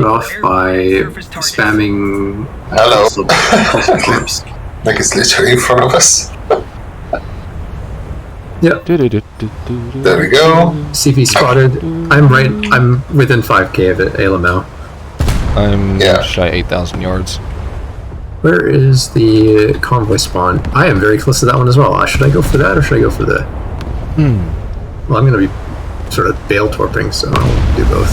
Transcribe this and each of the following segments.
off by spamming Hello. coastal troops. Like it's literally in front of us. Yep. There we go. CP spotted. I'm within 5k of it, ALML. I'm shy 8,000 yards. Where is the convoy spawn? I am very close to that one as well. Should I go for that or should I go for the... Well, I'm going to be sort of bail torping, so I'll do both.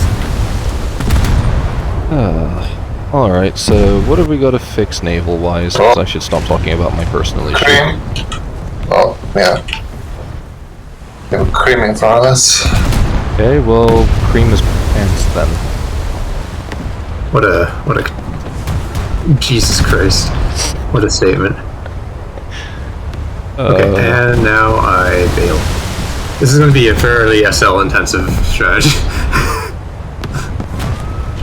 Alright, so what have we got to fix naval-wise? Because I should stop talking about my personal issue. Cream. Oh, yeah. We have cream in front of us. Okay, well, cream is pants then. What a... Jesus Christ. What a statement. Okay, and now I bail. This is going to be a fairly SL-intensive strategy.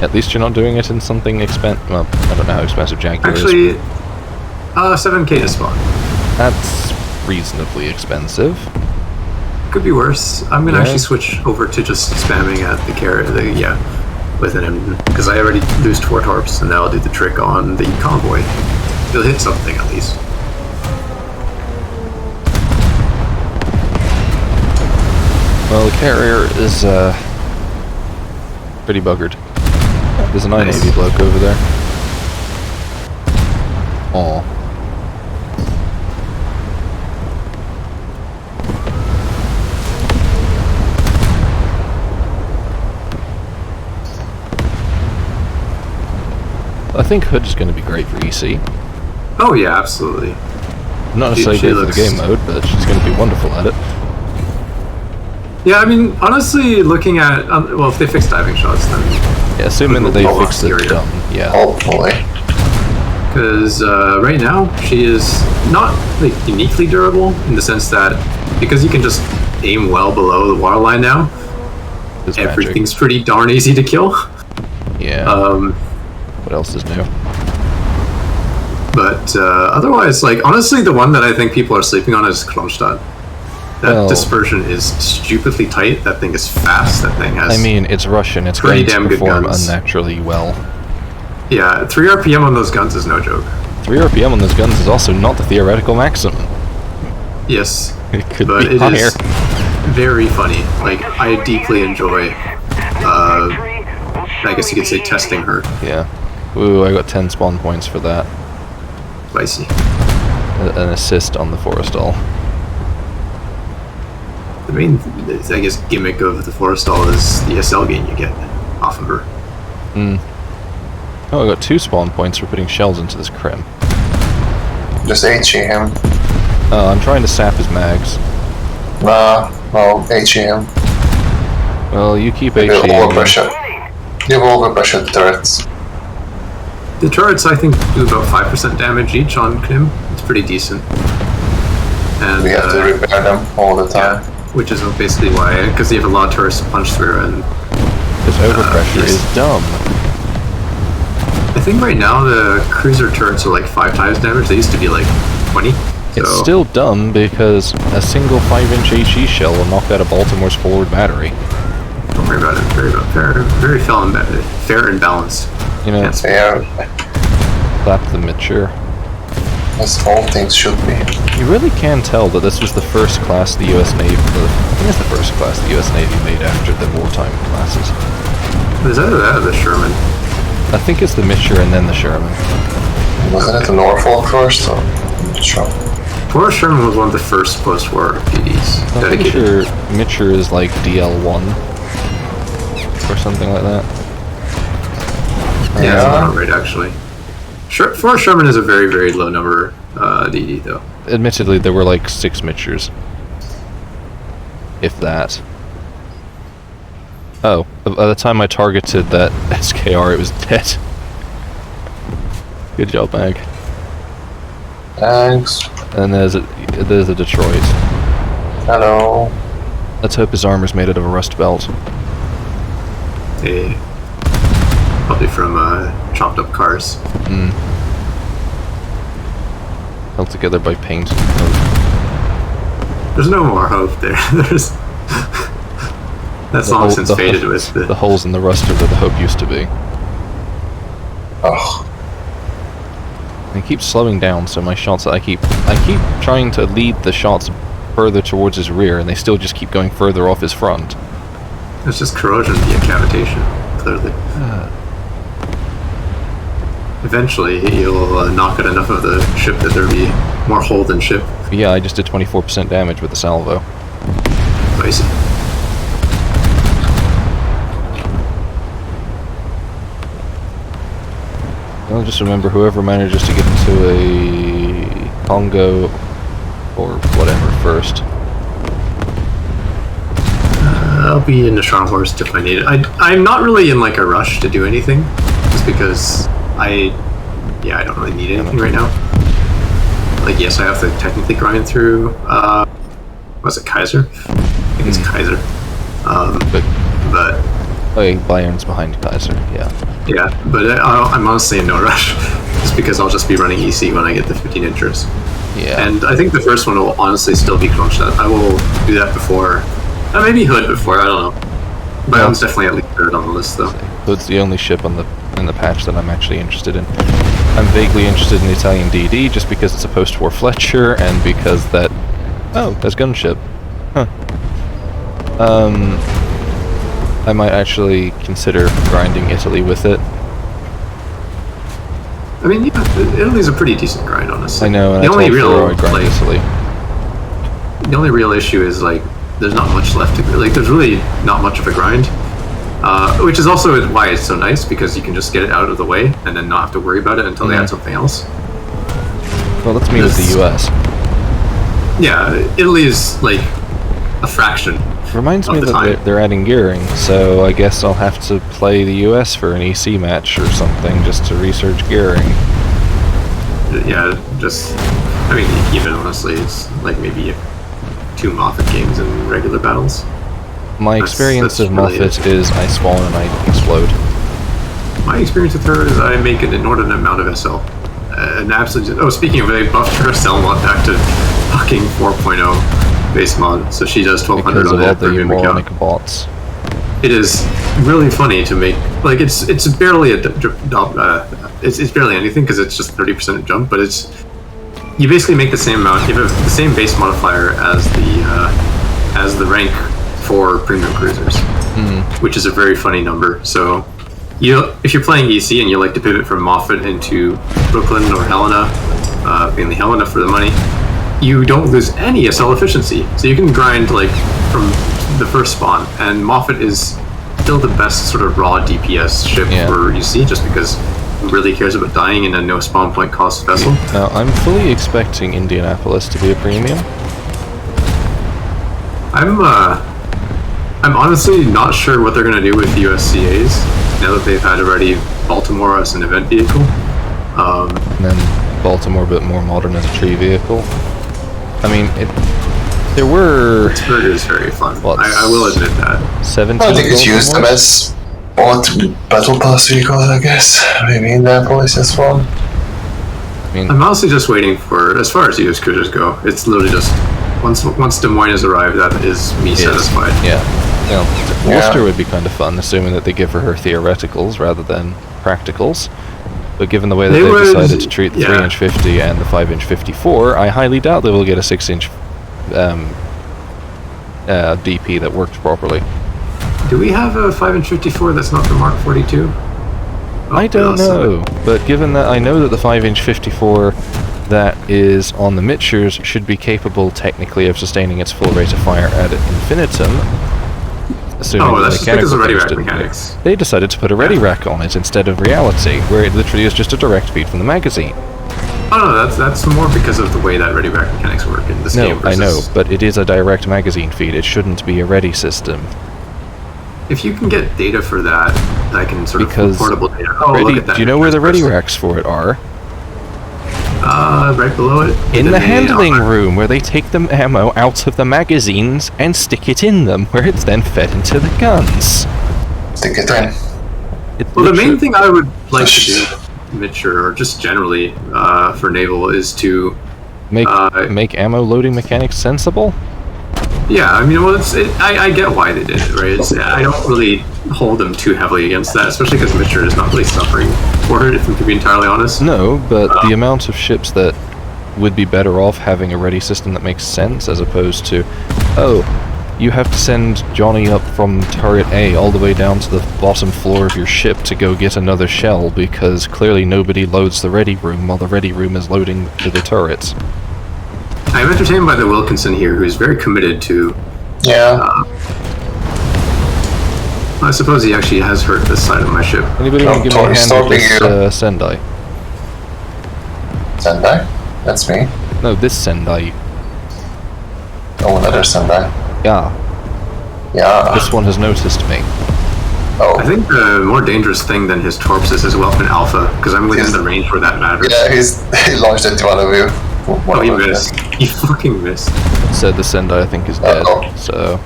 At least you're not doing it in something well, I don't know how expensive Jaguar Actually, is. 7k to spawn. That's reasonably expensive. Could be worse. I'm going to actually switch over to just spamming at the carrier, with an M, because I already loosed 4 torps, and now I'll do the trick on the convoy. He'll hit something at least. Well, the carrier is pretty buggered. There's a 980 bloke over there. Aw. I think Hood is going to be great for EC. Oh yeah, absolutely. Not necessarily great for the game mode, but she's going to be wonderful at it. Yeah, I mean, honestly, looking at... well, if they fix diving shots, then... Yeah, assuming that they fix the dumb, yeah. Hopefully. Because right now, she is not like uniquely durable, in the sense that, because you can just aim well below the waterline now, everything's pretty darn easy to kill. Yeah. What else is new? But otherwise, like, honestly, the one that I think people are sleeping on is Kronstadt. That dispersion is stupidly tight. That thing is fast. That thing has... I mean, it's Russian. It's pretty going damn to perform good guns. unnaturally well. Yeah, 3 RPM on those guns is no joke. 3 RPM on those guns is also not the theoretical maximum. Yes, it could but be higher. It is very funny. Like, I deeply enjoy, I guess you could say, testing her. Yeah. Ooh, I got 10 spawn points for that. Spicy. An assist on the Forrestal. The main, I guess, gimmick of the Forrestal is the SL gain you get off of her. Oh, I got 2 spawn points for putting shells into this Krim. Just HE him. Oh, I'm trying to sap his mags. No, HE him. Well, you keep You HE. overpressure. You overpressure the turrets. The turrets, I think, do about 5% damage each on Krim. It's pretty decent. And we have to repair them all the time. Yeah, which is basically why, because you have a lot of turrets to punch through, and... This overpressure is dumb. I think right now the cruiser turrets are like 5 times damage. They used to be like 20. So. It's still dumb because a single 5-inch HE shell will knock out a Baltimore's forward battery. Don't worry about it. Very fair and balanced. You know, clap the mature. As all things should be. You really can tell that this was the first class the US Navy... I think it's the first class the US Navy made after the wartime classes. Is either that or the Sherman? I think it's the Mitcher and then the Sherman. Wasn't it the Norfolk first? I'm not sure. Forrest Sherman was one of the first post-war PDs. I'm pretty sure Mitcher is like DL1 or something like that. Yeah, that's not right actually. Forrest Sherman is a very, very low number DD though. Admittedly, there were like 6 Mitchers. If that. Oh, by the time I targeted that SKR, it was dead. Good job, Mag. Thanks. And there's a Detroit. Hello. Let's hope his armor's made out of a rust belt. Hey. Probably from chopped up cars. Held together by paint. There's no more hope there. There's that's long since faded with the holes in the rust are where the hope used to be. Oh, They keep slowing down, so my shots, I keep trying to lead the shots further towards his rear, and they still just keep going further off his front. It's just corrosion via cavitation, clearly. Eventually, you'll knock out enough of the ship that there'll be more hull than ship. But yeah, I just did 24% damage with the salvo. Spicy. I'll just remember whoever manages to get into a Congo or whatever first. I'll be in the Strongholds if I need it. I'm not really in like a rush to do anything, just because I don't really need anything right now. Like, yes, I have to technically grind through, was it Kaiser? I think it's Kaiser. But oh yeah, Bayern's behind Kaiser, yeah. yeah, but I'm honestly in no rush, just because I'll just be running EC when I get the 15 inchers. Yeah. And I think the first one will honestly still be crunched. I will do that before, maybe Hood before, I don't know. But Yeah. I'm definitely at least third on the list though. Hood's the only ship in the patch that I'm actually interested in. I'm vaguely interested in the Italian DD just because it's a post-war Fletcher and because that... Oh, there's gunship. Huh. I might actually consider grinding Italy with it. I mean, yeah, Italy's a pretty decent grind, honestly. I know, and the I only told real Furo I'd grind like, Italy. the only real issue is like there's not much left to like. There's really not much of a grind, which is also why it's so nice because you can just get it out of the way and then not have to worry about it until they add something else. Well, that's me with the US. Yeah, Italy is like a fraction. Reminds me the that time. they're adding gearing, so I guess I'll have to play the US for an EC match or something just to research gearing. Yeah, just I mean, even honestly, it's like maybe 2 Moffat games in regular battles. My experience of really Moffat is I spawn and I explode. My experience with her is I make an inordinate amount of SL. An absolute. Oh, speaking of, they buffed her SL mod back to fucking 4.0 base mod, so she does 1200 Because on of that all the premium moronic account. bots. It is really funny to make like it's barely a it's barely anything because it's just 30% jump, but it's you basically make the same amount. You have the same base modifier as the rank for premium cruisers, which is a very funny number. So if you're playing EC and you like to pivot from Moffat into Brooklyn or Helena, mainly Helena for the money, you don't lose any SL efficiency. So you can grind like from the first spawn, and Moffat is still the best sort of raw DPS ship for EC just because it really cares about dying in a no spawn point cost vessel. Now, I'm fully expecting Indianapolis to be a premium. I'm honestly not sure what they're going to do with USCAs now that they've had already Baltimore as an event vehicle. And then Baltimore a bit more modern as a tree vehicle. I mean, there were... Pittsburgh is very fun. What, I will admit that. 17 I think it's used them Baltimores? as battle pass vehicles, I guess. Maybe Indianapolis as well. I mean, I'm honestly just waiting for, as far as US cruisers go, it's literally just, once Des Moines has arrived, that is me satisfied. Yeah. Worcester would be kind of fun, assuming that they give her theoreticals rather than practicals. But given the way that they've decided to treat the 3-inch 50 and the 5-inch 54, I highly doubt they will get a 6-inch DP that works properly. Do we have a 5-inch 54 that's not the Mark 42? I don't know, but given that I know that the 5-inch 54 that is on the Mitchers should be capable technically of sustaining its full rate of fire ad infinitum, assuming that's just because of ready rack didn't mechanics. They decided to put a ready rack on it instead of reality, where it literally is just a direct feed from the magazine. Oh no, that's more because of the way that ready rack mechanics work in this game. No, I know, but it is a direct magazine feed. It shouldn't be a ready system. If you can get data for that, I can sort of portable data. Oh, ready, look at that. do you know where the ready racks for it are? Right below it. In the handling room, where they take the ammo out of the magazines and stick it in them, where it's then fed into the guns. Stick it in. Well, the main thing I would like to do, Mitcher, or just generally for Naval, is to make ammo loading mechanics sensible. Yeah, I mean, well, I get why they did it, right? I don't really hold them too heavily against that, especially because Mitcher is not really suffering for it, if we can be entirely honest. No, but the amount of ships that would be better off having a ready system that makes sense as opposed to, oh, you have to send Johnny up from turret A all the way down to the bottom floor of your ship to go get another shell because clearly nobody loads the ready room while the ready room is loading to the turrets. I'm entertained by the Wilkinson here, who's very committed to... Yeah. I suppose he actually has hurt this side of my ship. Anybody want to give me a hand with this Sendai? Sendai? That's me. No, this Sendai. Oh, another Sendai. Yeah. Yeah. This one has noticed me. Oh. I think the more dangerous thing than his torps is his weapon Alpha, because I'm within the range where that matters. Yeah, he launched it to one of you. Oh, he missed. He fucking missed. Said the Sendai, I think, is dead, so...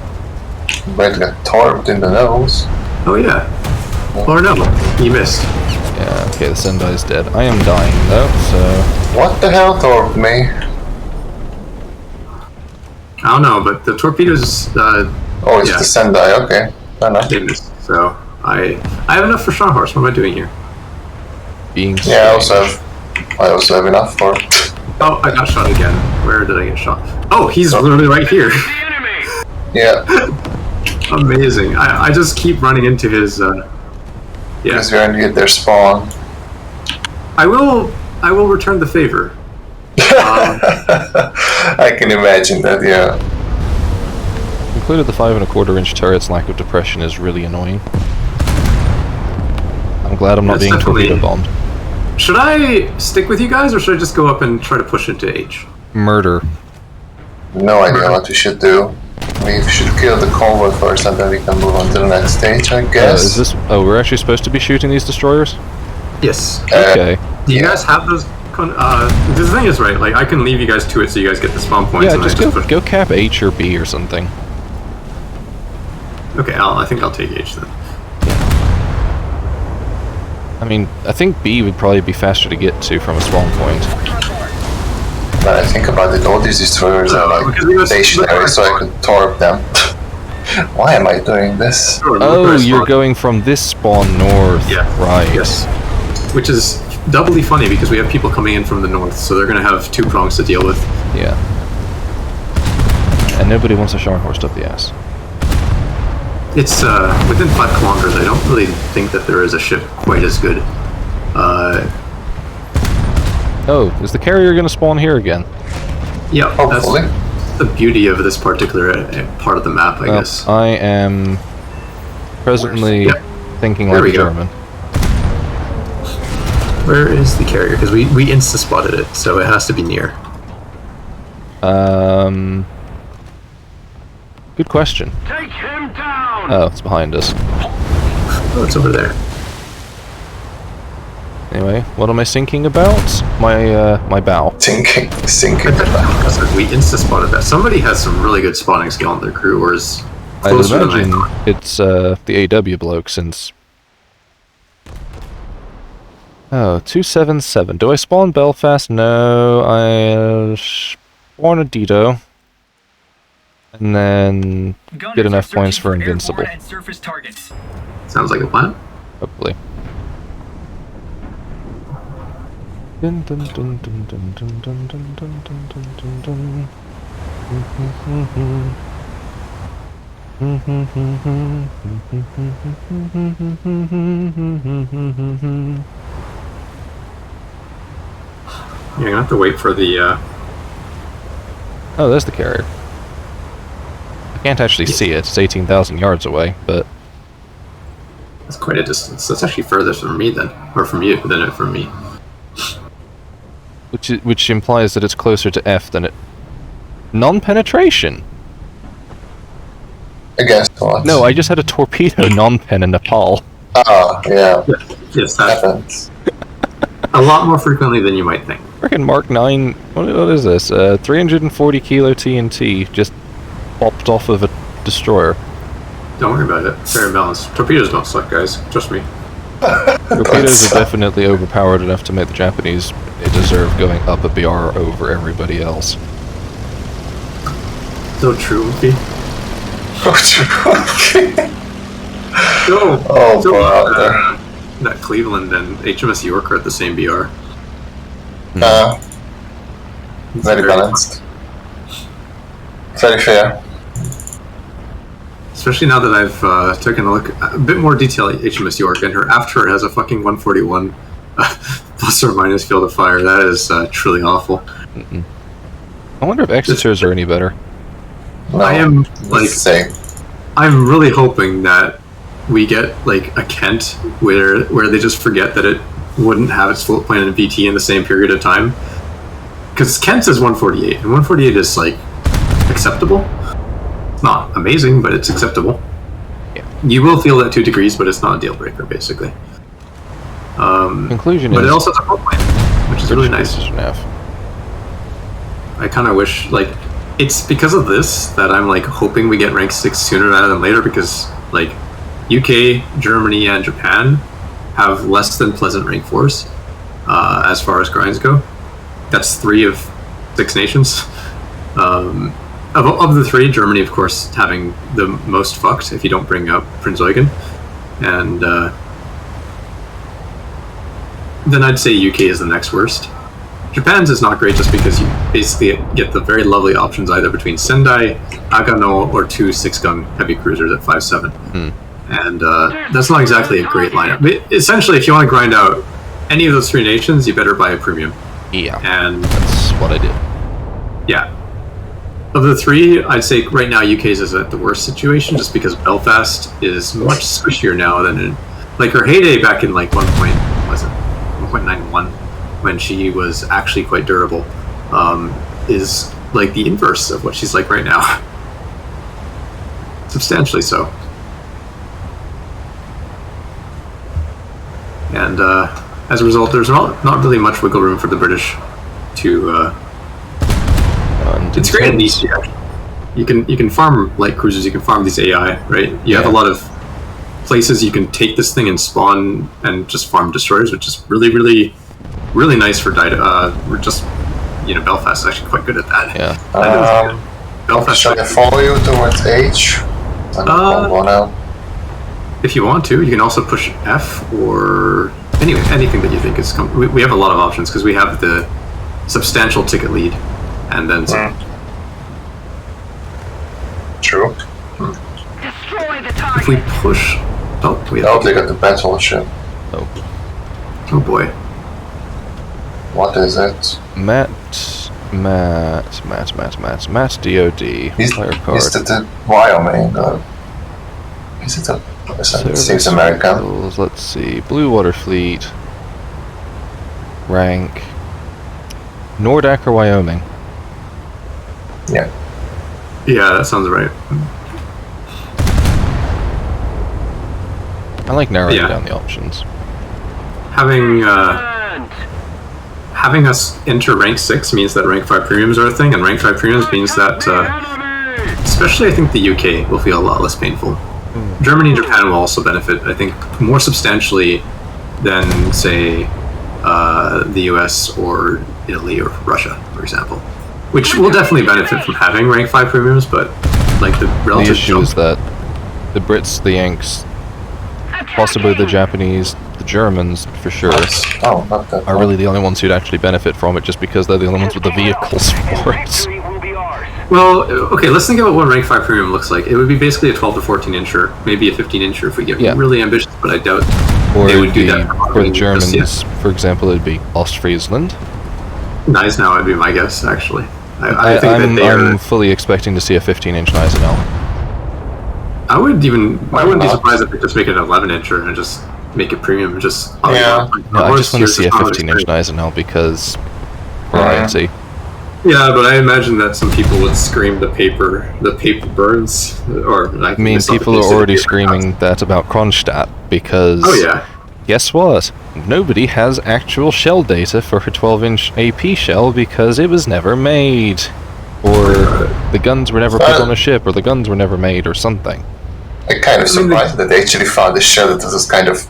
Might get torped in the nose. Oh yeah. Or no, he missed. Yeah, okay, the Sendai is dead. I am dying, though, so... What the hell torped me? I don't know, but the torpedoes, Oh, it's yeah. the Sendai, okay. Fair enough. They missed. So, I have enough for Strong Horse. What am I doing here? Being Yeah, strange. I also have enough for... Oh, I got shot again. Where did I get shot? Oh, he's literally right here. Yeah. Amazing. I just keep running into his, yeah. Because we're gonna get their spawn. I will return the favor. I can imagine that, yeah. Included the 5 1/4-inch turret's lack of depression is really annoying. I'm glad I'm not being torpedo bombed. Should I stick with you guys, or should I just go up and try to push into H? Murder. No idea what we should do. We should kill the convoy first and then we can move on to the next stage, I guess. Is this... Oh, we're actually supposed to be shooting these destroyers? Yes. Okay. Do you guys have those? The thing is, right? Like, I can leave you guys to it, so you guys get the spawn points. Yeah, and just I push. go cap H or B or something. Okay, I think I'll take H then. I mean, I think B would probably be faster to get to from a spawn point. When I think about it, all these destroyers are like stationary, so I could torp them. Why am I doing this? Oh, you're going from this spawn north. Yeah. Right. Yes. Which is doubly funny because we have people coming in from the north, so they're going to have 2 prongs to deal with. Yeah. And nobody wants a Sharn horse up the ass. It's within 5 kilometers. I don't really think that there is a ship quite as good. Oh, is the carrier going to spawn here again? Yeah, Hopefully. that's the beauty of this particular part of the map, I guess. I am presently thinking There like we a go. German. Where is the carrier? Because we insta-spotted it, so it has to be near. Good question. Take him down! Oh, it's behind us. Oh, it's over there. Anyway, what am I thinking about? My bow. Sinking. Because we insta-spotted that. Somebody has some really good spotting skill on their crew, or is I would closer than I imagine thought. it's the AW bloke since... Oh, 277. Do I spawn Belfast? No, I spawn a Dido. And then get enough points for Invincible. Sounds like a plan. Hopefully. Dun, dun, dun, dun, dun, dun, dun, dun, dun, dun, dun, dun. You're gonna have to wait for the. Oh, there's the carrier. I can't actually see it. It's 18,000 yards away, but That's quite a distance. That's actually further from me then, or from you than it from me. which implies that it's closer to F than it. Non-penetration. I guess what? No, I just had a torpedo non-pen in Nepal. Ah, yeah. Yes, that Happens. a lot more frequently than you might think. Frickin' Mark 9. What is this? 340 kilo TNT just popped off of a destroyer. Don't worry about it. Fair and balanced. Torpedoes don't suck, guys. Trust me. Torpedoes are definitely overpowered enough to make the Japanese deserve going up a BR over everybody else. So true, Whoopi. Oh, true. Still, brother. that Cleveland and HMS York are at the same BR. Very balanced. Very fair. Especially now that I've taken a look a bit more detail at HMS York, and her after her has a fucking 141 plus or minus field of fire. That is truly awful. I wonder if Exeter's are any better. No, I am like same. I'm really hoping that we get like a Kent where they just forget that it wouldn't have its float plane and VT in the same period of time. Because Kent is 148, and 148 is like acceptable. It's not amazing, but it's acceptable. Yeah. You will feel that 2 degrees, but it's not a deal breaker, basically. Conclusion but is, it also has a float plane, which is really nice. I kind of wish, like, it's because of this that I'm like hoping we get rank 6 sooner rather than later, because like UK, Germany, and Japan have less than pleasant rank 4s as far as grinds go. That's 3 of 6 nations. Of the 3, Germany, of course, having the most fucked if you don't bring up Prince Eugen. And then I'd say UK is the next worst. Japan's is not great just because you basically get the very lovely options either between Sendai, Agano, or 2 6-gun heavy cruisers at 5.7. And that's not exactly a great lineup. But essentially, if you want to grind out any of those 3 nations, you better buy a premium. Yeah, and that's what I did. Yeah. Of the 3, I'd say right now UK's is at the worst situation, just because Belfast is much squishier now than like her heyday back in like 1.91, when she was actually quite durable, is like the inverse of what she's like right now. Substantially so. And as a result, there's not really much wiggle room for the British to. It's great in EC. You can farm light cruisers. You can farm these AI, right? You have a lot of places you can take this thing and spawn and just farm destroyers, which is really, really, really nice for we're just Belfast is actually quite good at that. Yeah. Belfast. Should I follow you towards H? If you want to, you can also push F or anything that you think is. We have a lot of options because we have the substantial ticket lead, and then some. True. Destroy the target. If we push, they got the battleship. Oh boy. What is it? Matt DOD. Is it the Wyoming? Is it a? It seems American. Let's see. Blue Water Fleet. Rank. Nordak or Wyoming? Yeah. Yeah, that sounds right. I like narrowing down the options. Having us enter rank 6 means that rank 5 premiums are a thing, and rank 5 premiums means that, especially I think the UK will feel a lot less painful. Germany and Japan will also benefit, I think, more substantially than, say, the US or Italy or Russia, for example. Which will definitely benefit from having rank 5 premiums, but like the relative issue is that the Brits, the Yanks, possibly the Japanese, the Germans, for sure, are really the only ones who'd actually benefit from it, just because they're the only ones with the vehicles for it. Well, okay, let's think about what rank 5 premium looks like. It would be basically a 12 to 14 incher, maybe a 15 incher if we get really ambitious, but I doubt they would do that. For the Germans, for example, it'd be Ostfriesland. Gneisenau would be my guess, actually. I'm fully expecting to see a 15-inch Gneisenau. I wouldn't be surprised if they just make it an 11-incher and just make it premium. I just want to see a 15-inch Gneisenau because variety. Yeah, but I imagine that some people would scream the paper burns. I mean, people are already screaming that about Kronstadt because. Oh yeah. Guess what? Nobody has actual shell data for her 12-inch AP shell because it was never made. Or the guns were never put on a ship, or the guns were never made, or something. I'm kind of surprised that they actually found a shell that was kind of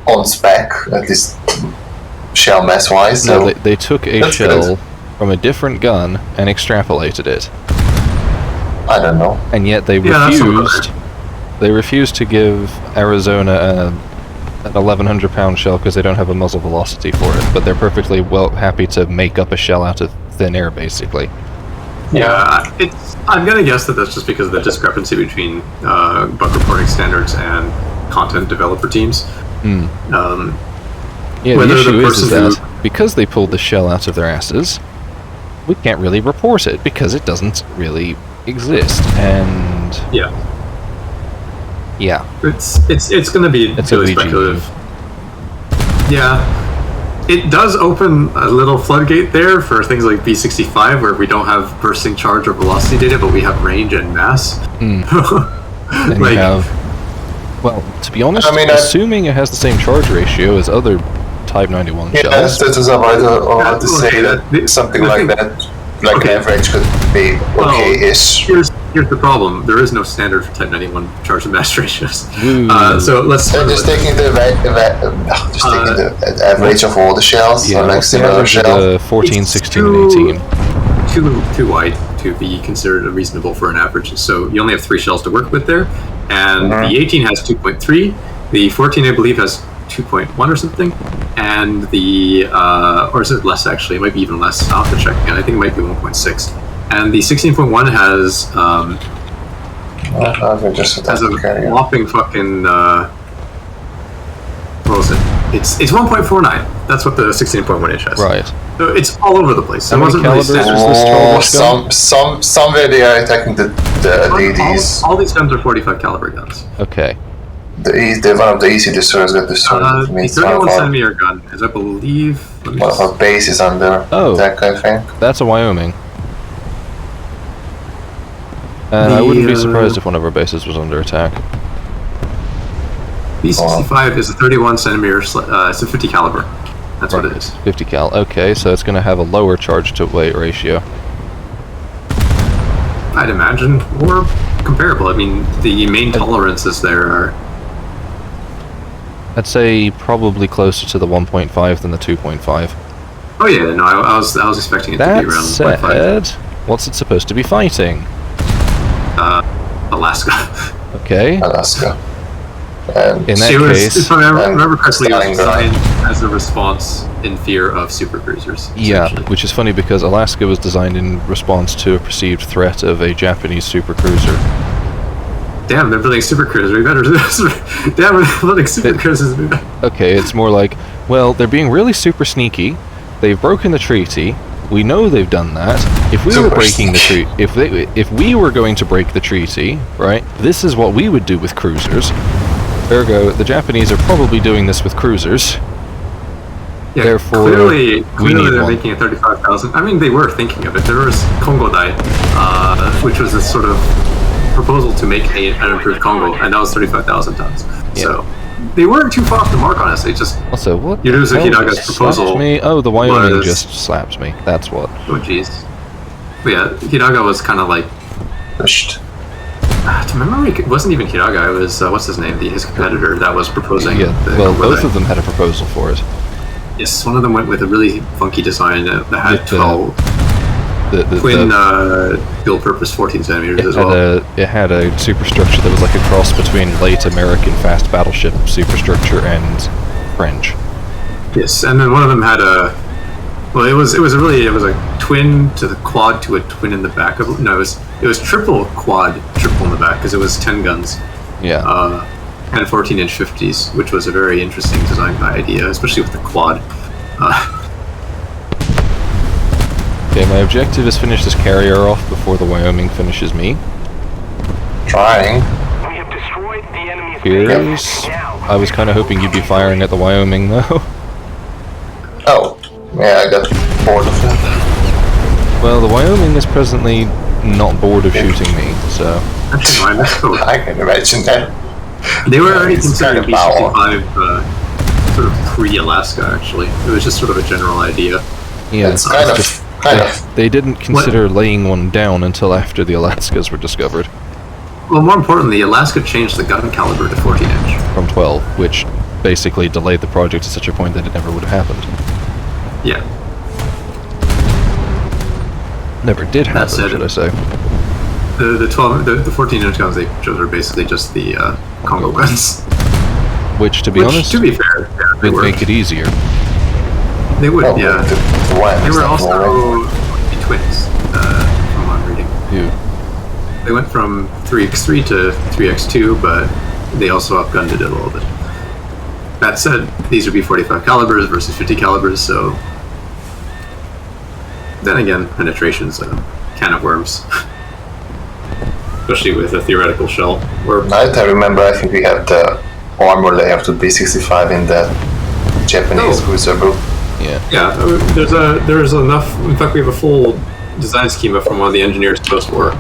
on spec, at least shell mass-wise. No, they took a shell from a different gun and extrapolated it. I don't know. And yet they refused They refuse to give Arizona an 1,100-pound shell because they don't have a muzzle velocity for it, but they're perfectly happy to make up a shell out of thin air, basically. Yeah, I'm gonna guess that that's just because of the discrepancy between bug reporting standards and content developer teams. Yeah, the issue is that because they pulled the shell out of their asses, we can't really report it because it doesn't really exist, and yeah, it's going to be really speculative. Yeah, it does open a little floodgate there for things like B65, where we don't have bursting charge or velocity data, but we have range and mass. And like, you have, well, to be honest, assuming it has the same charge ratio as other Type 91 shells. Yes, that was about to say that something like that. Like an average could be okay-ish. Here's the problem. There is no standard for Type 91 charge to mass ratios. So let's start just taking the average of all the shells, or like similar shells. 14, 16, and 18. Too wide to be considered reasonable for an average. So you only have 3 shells to work with there, and the 18 has 2.3. The 14, I believe, has 2.1 or something, and the or is it less actually? It might be even less. I'll have to check again. I think it might be 1.6, and the 16.1 has a whopping fucking what was it? It's 1.49. That's what the 16.1 inch has. Right. So it's all over the place. How many calibers is this 12-inch gun? Somewhere they are attacking the ladies. All these guns are 45 caliber guns. Okay. The one of the EC destroyers got destroyed. The 31 centimeter gun is, I believe, one of our bases under attack, I think. That's a Wyoming. And I wouldn't be surprised if one of our bases was under attack. B65 is a 31 centimeter. It's a 50 caliber. That's what it is. 50 cal. Okay, so it's going to have a lower charge to weight ratio. I'd imagine, or comparable. I mean, the main tolerances there are. I'd say probably closer to the 1.5 than the 2.5. Oh yeah, no, I was expecting it to be around 1.5. That said, what's it supposed to be fighting? Alaska. Okay. Alaska. In that case, if I remember correctly, it was designed as a response in fear of supercruisers. Yeah, which is funny because Alaska was designed in response to a perceived threat of a Japanese supercruiser. Damn, they're building supercruisers. We better do this. Damn, they're building supercruisers. Okay, it's more like, well, they're being really super sneaky. They've broken the treaty. We know they've done that. If we were breaking the treaty, if we were going to break the treaty, right? This is what we would do with cruisers. Ergo, the Japanese are probably doing this with cruisers. Yeah, therefore, clearly they're making a 35,000. I mean, they were thinking of it. There was Congo Dai, which was a sort of proposal to make an improved Congo, and that was 35,000 tons. Yeah. So they weren't too far off the mark on us. They just also what? Yuruzu Hidaga's proposal. Me? Oh, the Wyoming just slapped me. That's what. Oh jeez. But yeah, Hidaga was kind of like pushed. To my memory, it wasn't even Hiraga, it was, what's his name, his competitor that was proposing. Yeah, well, both of them had a proposal for it. Yes, one of them went with a really funky design that had 12 twin dual-purpose 14 centimeters as well. It had a superstructure that was like a cross between late American fast battleship superstructure and French. Yes, and then one of them had a... Well, it was a twin to the quad to a twin in the back of it. No, it was triple quad, triple in the back because it was 10 guns. Yeah. And 14-inch 50s, which was a very interesting design idea, especially with the quad. Okay, my objective is finish this carrier off before the Wyoming finishes me. Trying. We have destroyed the enemy's Here's... I was kind of hoping you'd be firing at the Wyoming, though. Oh. Yeah, I got bored of it. Well, the Wyoming is presently not bored of shooting me, so... Actually, I can imagine that. They were already considering B-65 sort of pre-Alaska, actually. It was just sort of a general idea. Yeah, it's kind of... They didn't consider laying one down until after the Alaskas were discovered. Well, more importantly, Alaska changed the gun caliber to 14-inch. From 12, which basically delayed the project to such a point that it never would have happened. Yeah. Never did happen, should I say. The 14-inch guns they chose are basically just the Congo guns. Which, to be honest, to be fair, yeah, would make it easier. They would, Oh, yeah. They were also the twins, from what I'm reading. Who? They went from 3x3 to 3x2, but they also upgunned it a little bit. That said, these would be 45 calibers versus 50 calibers, so then again, penetration's a can of worms. Especially with a theoretical shell. I remember, I think we had the armor layer to B65 in the Japanese cruiser book. Yeah, there's enough. In fact, we have a full design schema from one of the engineers post-war.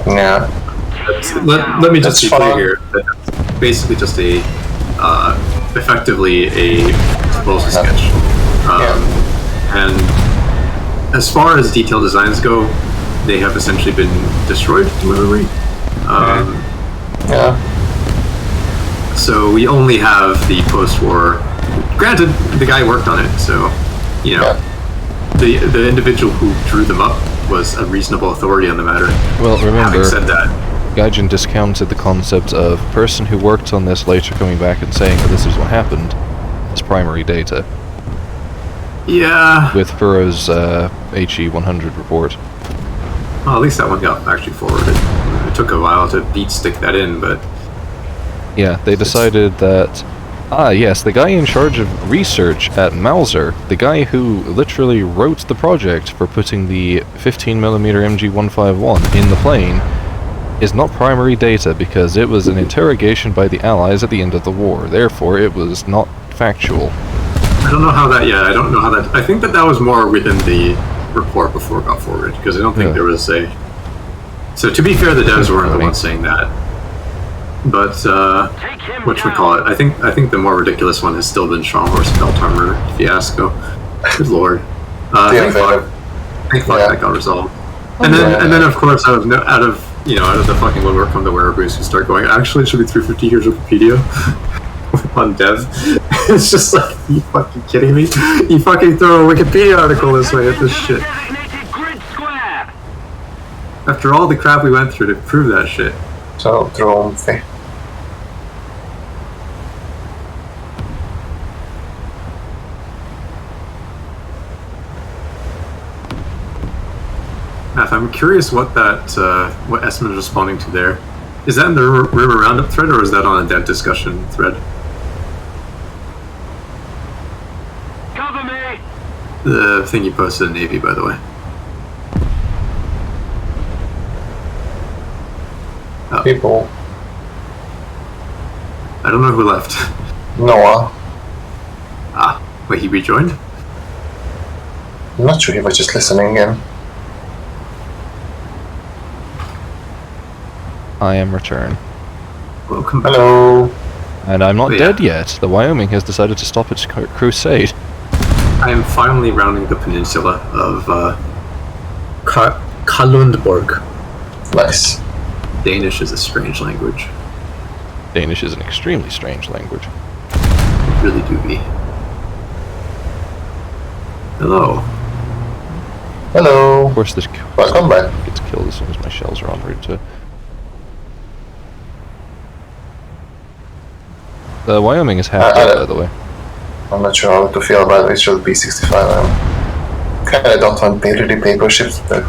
Yeah. Let me just be clear here. It's basically just effectively a proposal sketch. And as far as detailed designs go, they have essentially been destroyed to my memory. So we only have the post-war. Granted, the guy worked on it, so you know, the individual who drew them up was a reasonable authority on the matter. Well, remember, having said that, Gaijin discounted the concept of person who worked on this later coming back and saying that this is what happened as primary data. Yeah. With Furo's HE 100 report. Well, at least that one got actually forwarded. It took a while to stick that in, but yeah, they decided that. Yes, the guy in charge of research at Mauser, the guy who literally wrote the project for putting the 15mm MG151 in the plane, is not primary data because it was an interrogation by the Allies at the end of the war. Therefore, it was not factual. I don't know how that. Yeah, I don't know how that. I think that was more within the report before it got forwarded because I don't think there was a. So to be fair, the devs weren't the ones saying that. But whatchamacallit, I think the more ridiculous one has still been Strong Horse Belt Armor fiasco. Good lord. Thank fuck that got resolved. And then of course out of the fucking woodwork from the Wereabouts who start going, actually it should be 350, here's Wikipedia. On dev. It's just like, are you fucking kidding me? You fucking throw a Wikipedia article this way at this shit. After all the crap we went through to prove that shit. So triumphant. Math, I'm curious what what Esmond is responding to there. Is that in the River Roundup thread, or is that on a dev discussion thread? Cover me! The thing you posted in Navy, by the way. Oh. People. I don't know who left. Noah. Wait, he rejoined? I'm not sure, he was just listening in. I am returned. Welcome back. Hello. And I'm not dead yet. The Wyoming has decided to stop its crusade. I am finally rounding the peninsula of Kalundborg. Nice. Danish is a strange language. Danish is an extremely strange language. It really do be. Hello. Hello. Of course, this Welcome back. gets killed as soon as my shells are en route to. The Wyoming is half dead, by the way. I'm not sure how to feel about Visual B65. I kind of don't want really paper ships to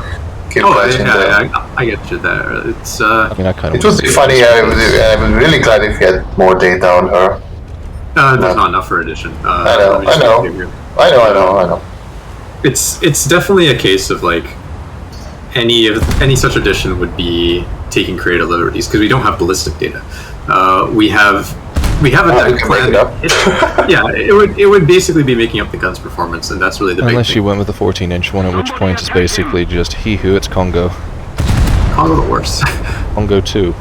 keep I get you there. It's I mean, I kind of. It would be funny. I would be really glad if we had more data on her. there's not enough for edition. I know. It's definitely a case of like any such edition would be taking creative liberties because we don't have ballistic data. We have a deck plan. Yeah, it would basically be making up the gun's performance, and that's really the big Unless thing. you went with a 14-inch one, at which point it's basically just he who, it's Congo. Congo the worst. Congo 2.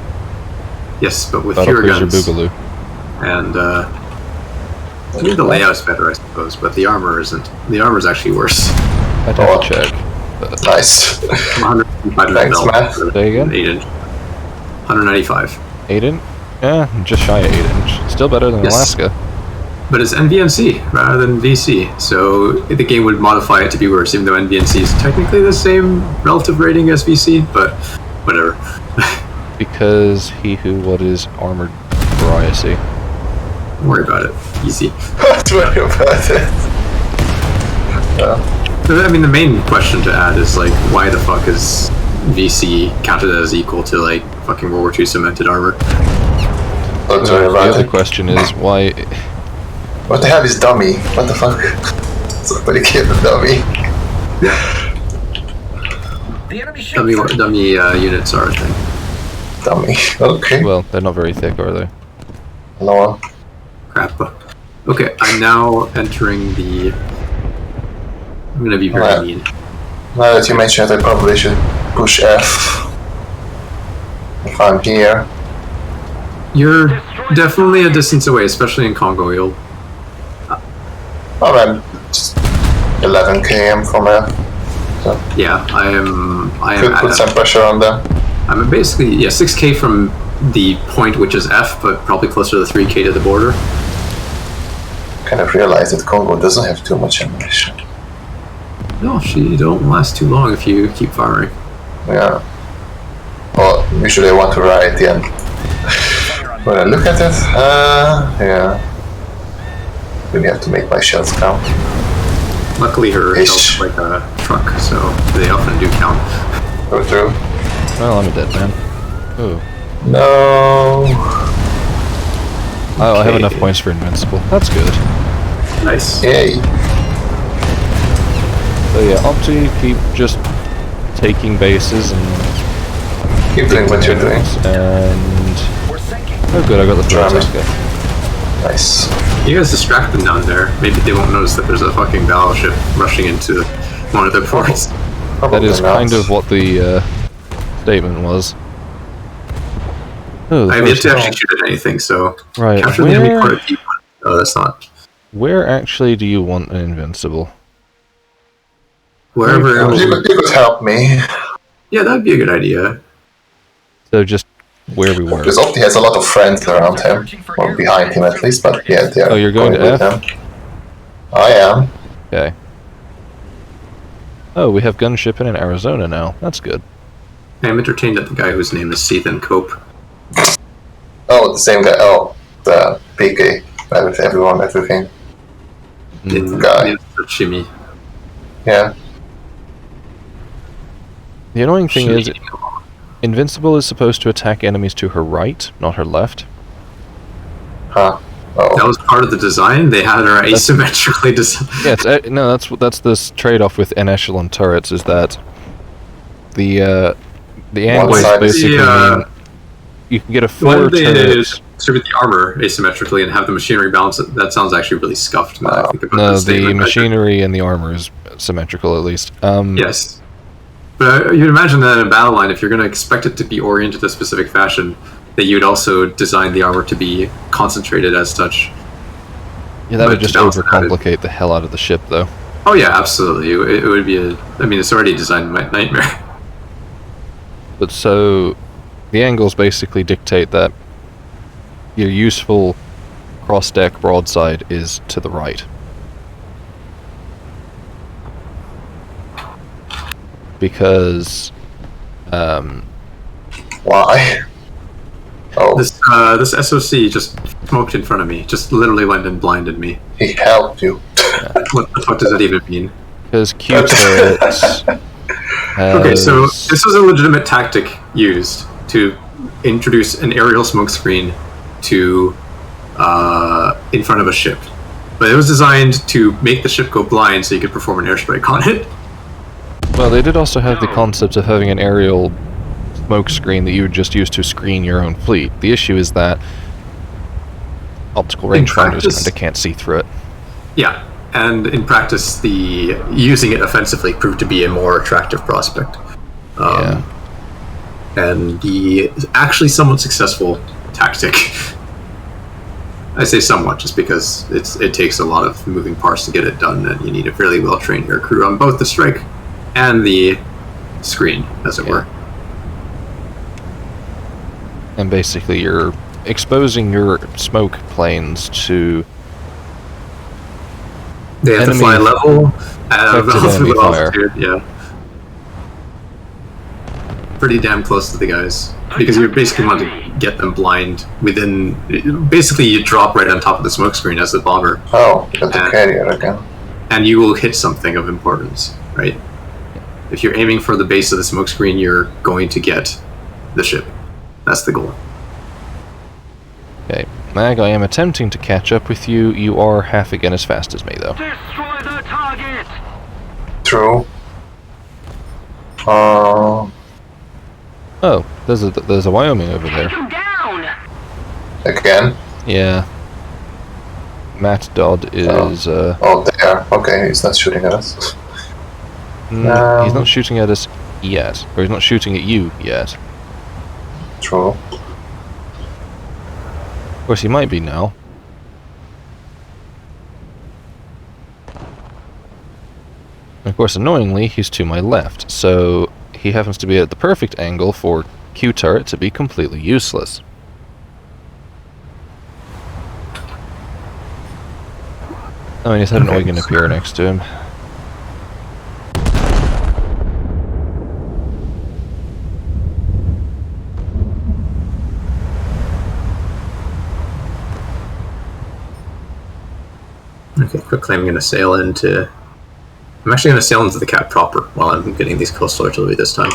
Yes, but with Battle fewer Cruiser guns. Boogaloo. And I mean, the layout's better, I suppose, but the armor isn't. The armor's actually worse. I'd have to check. But Nice. 195 Thanks, Matt. Say again? 8-inch. 195. 8-inch? Yeah, just shy of 8-inch. Still better than Yes. Alaska. But it's NVMC rather than VC, so the game would modify it to be worse, even though NVMC is technically the same relative rating as VC, but whatever. Because he who what is armored variety. Don't worry about it. Easy. Don't worry about it. I mean, the main question to add is like, why the fuck is VC counted as equal to like fucking World War II cemented armor? Don't worry The about other it. question is why. What the hell is dummy? What the fuck? Somebody killed a dummy. Dummy units are a thing. Dummy. Okay. Well, they're not very thick, are they? No. Crap. Okay, I'm now entering the. I'm gonna be very Alright. mean. Now that you mention it, I probably should push F. If I'm here. You're definitely a distance away, especially in Congo. You'll. Oh man, just 11 km from here. So Yeah, I am. could put some pressure on them. I'm basically 6k from the point which is F, but probably closer to the 3k to the border. Kind of realized that Congo doesn't have too much ammunition. No, she don't last too long if you keep firing. Yeah. Well, usually I want to ride the end. When I look at it, yeah. Really have to make my shells count. Luckily, her Ish. shells are like a truck, so they often do count. Go through. Well, I'm a dead man. Oh. No. Oh, I have Okay. enough points for invincible. That's good. Nice. Yay. So yeah, Opti, keep just taking bases and Keep doing what you're doing. and oh good, I got the Drum first it. attack. Nice. You guys distract them down there. Maybe they won't notice that there's a fucking battleship rushing into one of their ports. Probably That is not. kind of what the statement was. Oh, the I have yet first to one. actually shoot at anything, so Right, capture the enemy where, port at deep. Oh, that's not. where actually do you want an invincible? Wherever You else. could help me. Yeah, that'd be a good idea. So just where we were. Because Opti has a lot of friends around him. Or behind him at least, but yeah, they are Oh, you're going to with F? him. I am. Okay. Oh, we have gunship in Arizona now. That's good. I'm entertained at the guy whose name is Sethan Cope. Oh, the same guy. Oh, the PK. With everyone, everything. Guy. It's Shimmy. Yeah. The annoying thing is, Shimmy. Invincible is supposed to attack enemies to her right, not her left. Huh. That Oh. was part of the design. They had her asymmetrically designed. Yeah, it's, no, that's this trade-off with N-echelon turrets is that the angle is side- basically mean you can get a Why fuller did they turret. distribute the armor asymmetrically and have the machinery balance? That sounds actually really scuffed. Now that I think about No, that the statement. machinery and the armor is symmetrical at least. Yes. But you'd imagine that in a battle line, if you're going to expect it to be oriented a specific fashion, that you'd also design the armor to be concentrated as such. Yeah, that would but just balance it out. overcomplicate the hell out of the ship, though. Oh yeah, absolutely. It would be a. I mean, it's already a design nightmare. But so, the angles basically dictate that your useful cross-deck broadside is to the right. Because, Why? Oh, This SOC just smoked in front of me. Just literally went and blinded me. he helped you. What the fuck does that even mean? because Q turrets Okay, so has- this was a legitimate tactic used to introduce an aerial smoke screen to in front of a ship, but it was designed to make the ship go blind so you could perform an airstrike on it. Well, they did also have the concept of having an aerial smoke screen that you would just use to screen your own fleet. The issue is that optical In rangefinders practice- kinda can't see through it. Yeah, and in practice, the using it offensively proved to be a more attractive prospect. Yeah. And the actually somewhat successful tactic. I say somewhat just because it takes a lot of moving parts to get it done, and you need a fairly well-trained air crew on both the strike and the screen, as it were. And basically you're exposing your smoke planes to They have to Enemy fly level at a effective relatively enemy low fire. altitude. Yeah. pretty damn close to the guys because you basically want to get them blind within. Basically, you drop right on top of the smoke screen as the bomber. Oh, got the carrier again. And you will hit something of importance, right? If you're aiming for the base of the smoke screen, you're going to get the ship. That's the goal. Okay, Mag, I am attempting to catch up with you. You are half again as fast as me, though. Destroy the target! True. Oh, there's a Wyoming over Take there. him down! Again. Yeah. Matt Dodd is. Oh, there. Okay, he's not shooting at us. He's not shooting at us yet, or he's not shooting at you yet. True. Of course, he might be now. And of course, annoyingly, he's to my left, so he happens to be at the perfect angle for Q-turret to be completely useless. Oh, and he's had an Eugen appear next to him. Okay, quickly I'm going to sail into... I'm actually going to sail into the cap proper while I'm getting these coastal artillery this time.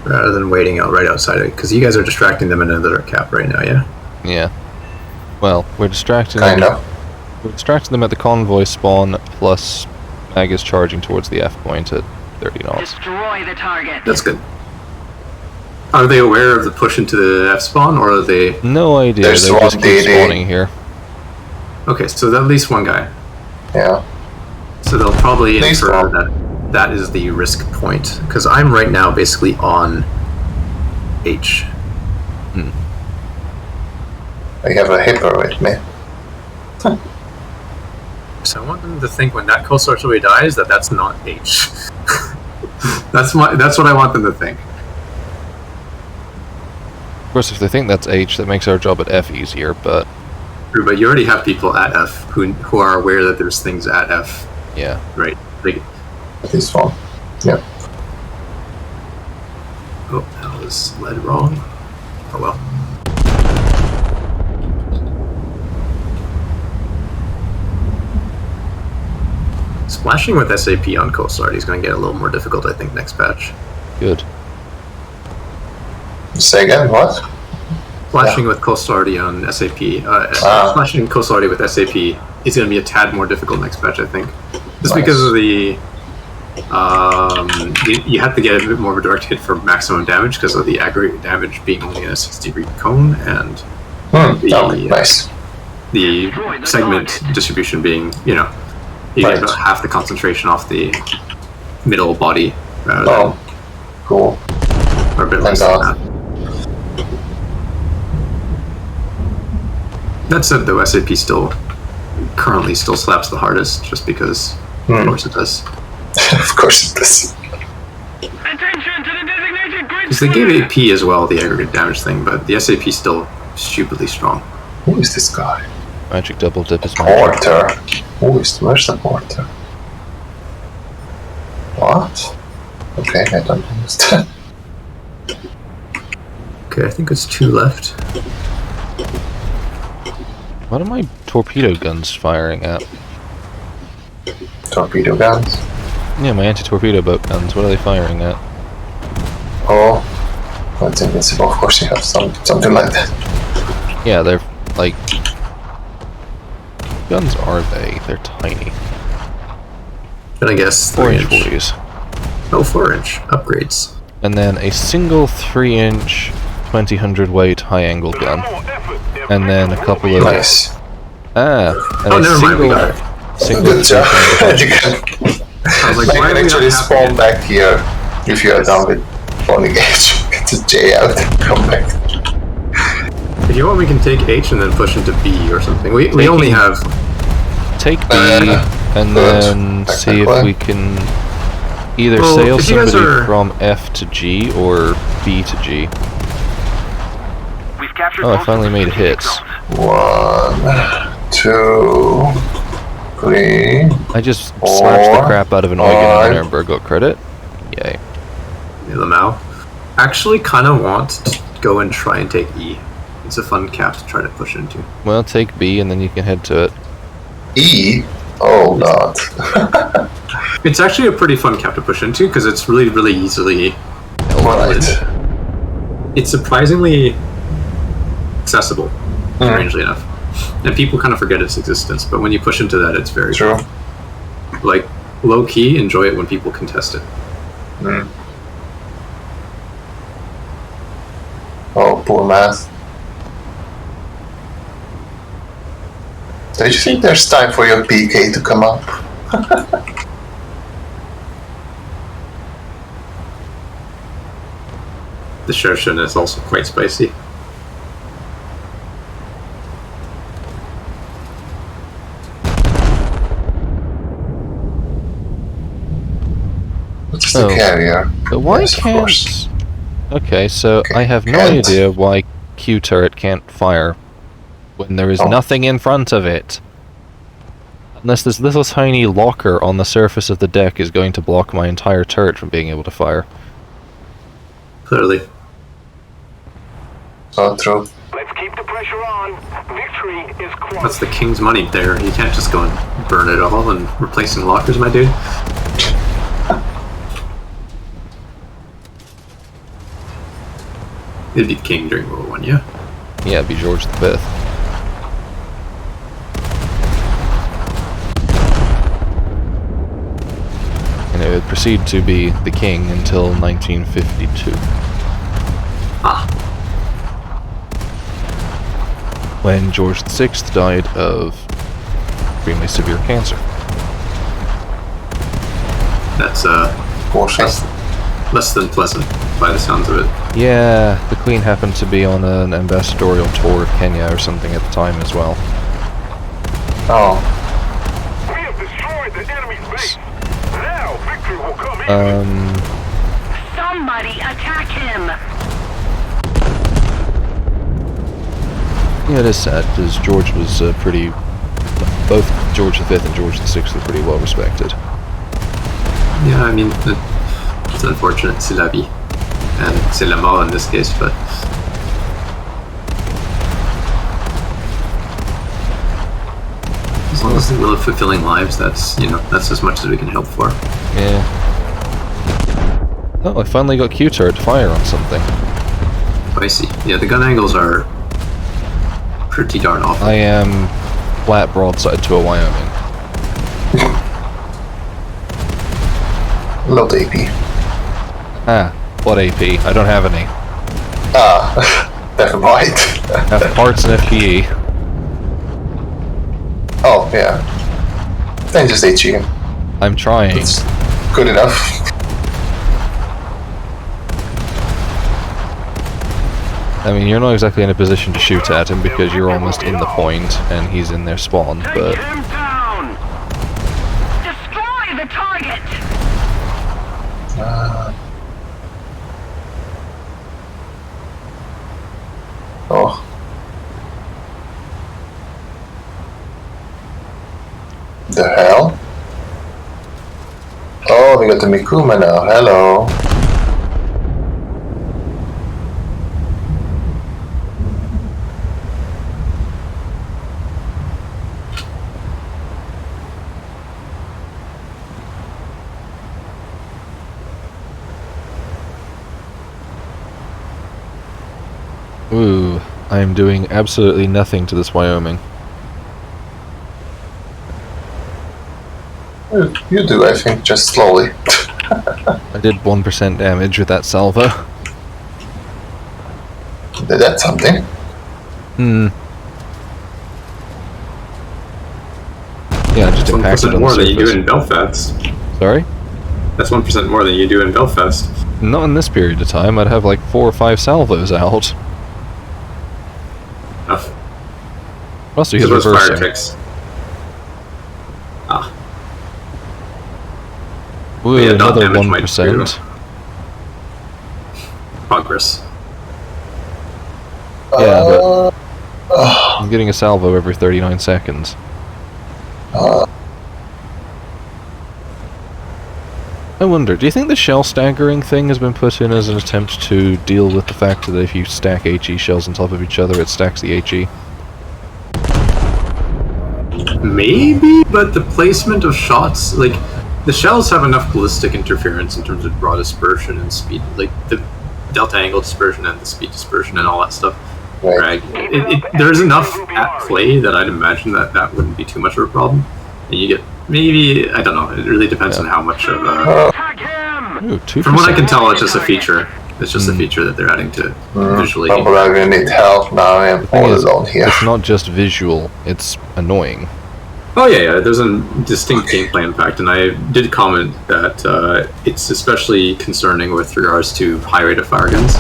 Rather than waiting out right outside it, because you guys are distracting them in another cap right now, yeah? Yeah. Well, we're distracting Kind them. of. We're distracting them at the convoy spawn, plus Mag is charging towards the F point at 30 knots. Destroy the target! That's good. Are they aware of the push into the F spawn, or are they... No idea, There's they're just one keep DD. spawning here. Okay, so at least one guy. Yeah. So they'll probably Thanks, infer Bob. that that is the risk point, because I'm right now basically on H. I have a hipper with me. So I want them to think when that coastal artillery dies that that's not H. That's what I want them to think. Of course, if they think that's H, that makes our job at F easier, but True, but you already have people at F who are aware that there's things at F, yeah. right? Like, This one. Yeah. oh, that was led wrong. Oh well. Splashing with SAP on coastal artillery is going to get a little more difficult, I think, next patch. Good. Say again, what? Splashing with coastal artillery on SAP, splashing coastal artillery with SAP is going to be a tad more difficult next patch, I think. Just because of the... you have to get a bit more of a direct hit for maximum damage because of the aggregate damage being only in a 60-degree cone, and Nice. the segment distribution being, you know, you get about half the concentration off the middle body rather than, Cool. or a bit less than that. That said, though, SAP currently still slaps the hardest, just because, of course it does. Of course it does. Attention to the designated grid! Because they gave AP as well, the aggregate damage thing, but the SAP is still stupidly strong. Who is this guy? Magic double dip is magic. Porter. Where's the porter? What? Okay, I don't understand. Okay, I think it's 2 left. What are my torpedo guns firing at? Torpedo guns. Yeah, my anti-torpedo boat guns. What are they firing at? Oh, that's invincible. Of course you have something like that. Yeah, they're like... guns are they? They're tiny. Gonna guess 4-inch 3-inch. 40s. Oh, 4-inch. Upgrades. And then a single 3-inch 2000 weight high-angle gun. And then a couple of... Nice. And Oh, a never mind, we single... got it. Single Good job. 300. You can, I was like, you why can are we actually not spawn happy? back here if you are done with spawning H. Get the J out and come back. If you want, we can take H and then push into B or something. We Taking- only have... Take B, and good. then see if Technically. we can either Well, sail if you guys somebody are- from F to G or B to G. We've captured Oh, I most finally of the made strategic hits. zones. 1, 2, 3. I just Four, slashed the crap out of an Eugen and five. an Nuremberg got credit. Yay. Lamau. Actually kind of want to go and try and take E. It's a fun cap to try to push into. Well, take B and then you can head to it. E? Oh god. It's actually a pretty fun cap to push into because it's really, really easily... Right. It's surprisingly accessible, strangely enough. And people kind of forget its existence, but when you push into that, it's very True. like low key. Enjoy it when people contest it. Oh, poor math. Don't you think there's time for your PK to come up? The Shershin is also quite spicy. What's the carrier? But why Yes, of can't... course. Okay, so Okay, I have no can't. idea why Q turret can't fire when there is Oh. nothing in front of it. Unless this little tiny locker on the surface of the deck is going to block my entire turret from being able to fire. Clearly. So true. Let's keep the pressure on. Victory is close. That's the king's money there. You can't just go and burn it all and replacing lockers, my dude. It'd be king during World War I, yeah? Yeah, it'd be George V. And it would proceed to be the king until 1952. Ah. When George VI died of extremely severe cancer. That's Course. less than pleasant by the sounds of it. Yeah, the Queen happened to be on an ambassadorial tour of Kenya or something at the time as well. Oh, We have destroyed the enemy's base. Now victory will come in. Somebody attack him. Yeah, it is sad because George was pretty. Both George V and George VI were pretty well respected. Yeah, I mean, it's unfortunate, c'est la vie. And c'est la mort in this case, but... As long as they live fulfilling lives, that's, you know, that's as much as we can hope for. Yeah. Oh, I finally got Q turret to fire on something. Spicy. Yeah, the gun angles are pretty darn awful. I am flat broadside to a Wyoming. load AP. Ah, what AP? I don't have any. Ah, never mind. I have parts and FPE. Oh, yeah. Then just HE. I'm trying. It's good enough. I mean, you're not exactly in a position to shoot at him because you're almost in the point and he's in their spawn, but... Take him down. Destroy the target. Oh. The hell? Oh, we got the Mikuma now. Hello. Ooh, I am doing absolutely nothing to this Wyoming. You do, I think, just slowly. I did 1% damage with that salvo. That's something. Hmm. Yeah, I just That's impacted 1% on more the than you do surface. in Belfast. Sorry? That's 1% more than you do in Belfast. Not in this period of time. I'd have like 4 or 5 salvos out. Enough. Also, he's Those fire reversing. tricks. Ah. Ooh, Yeah, dot another damage might 1%. Progress. Yeah, but I'm getting a salvo every 39 seconds. I wonder, do you think the shell staggering thing has been put in as an attempt to deal with the fact that if you stack HE shells on top of each other, it stacks the HE? Maybe, but the placement of shots, like, the shells have enough ballistic interference in terms of raw dispersion and speed, like the delta angle dispersion and the speed dispersion and all that stuff. Right? There's enough at play that I'd imagine that wouldn't be too much of a problem. And you get, maybe, I don't know, it really depends on how much of Ooh, from what I can tell, it's just a feature. It's just a feature that they're adding to visually. Probably I'm gonna need help now. I am all alone here. It's not just visual, it's annoying. Oh yeah, there's a distinct gameplay impact, and I did comment that it's especially concerning with regards to high rate of fire guns,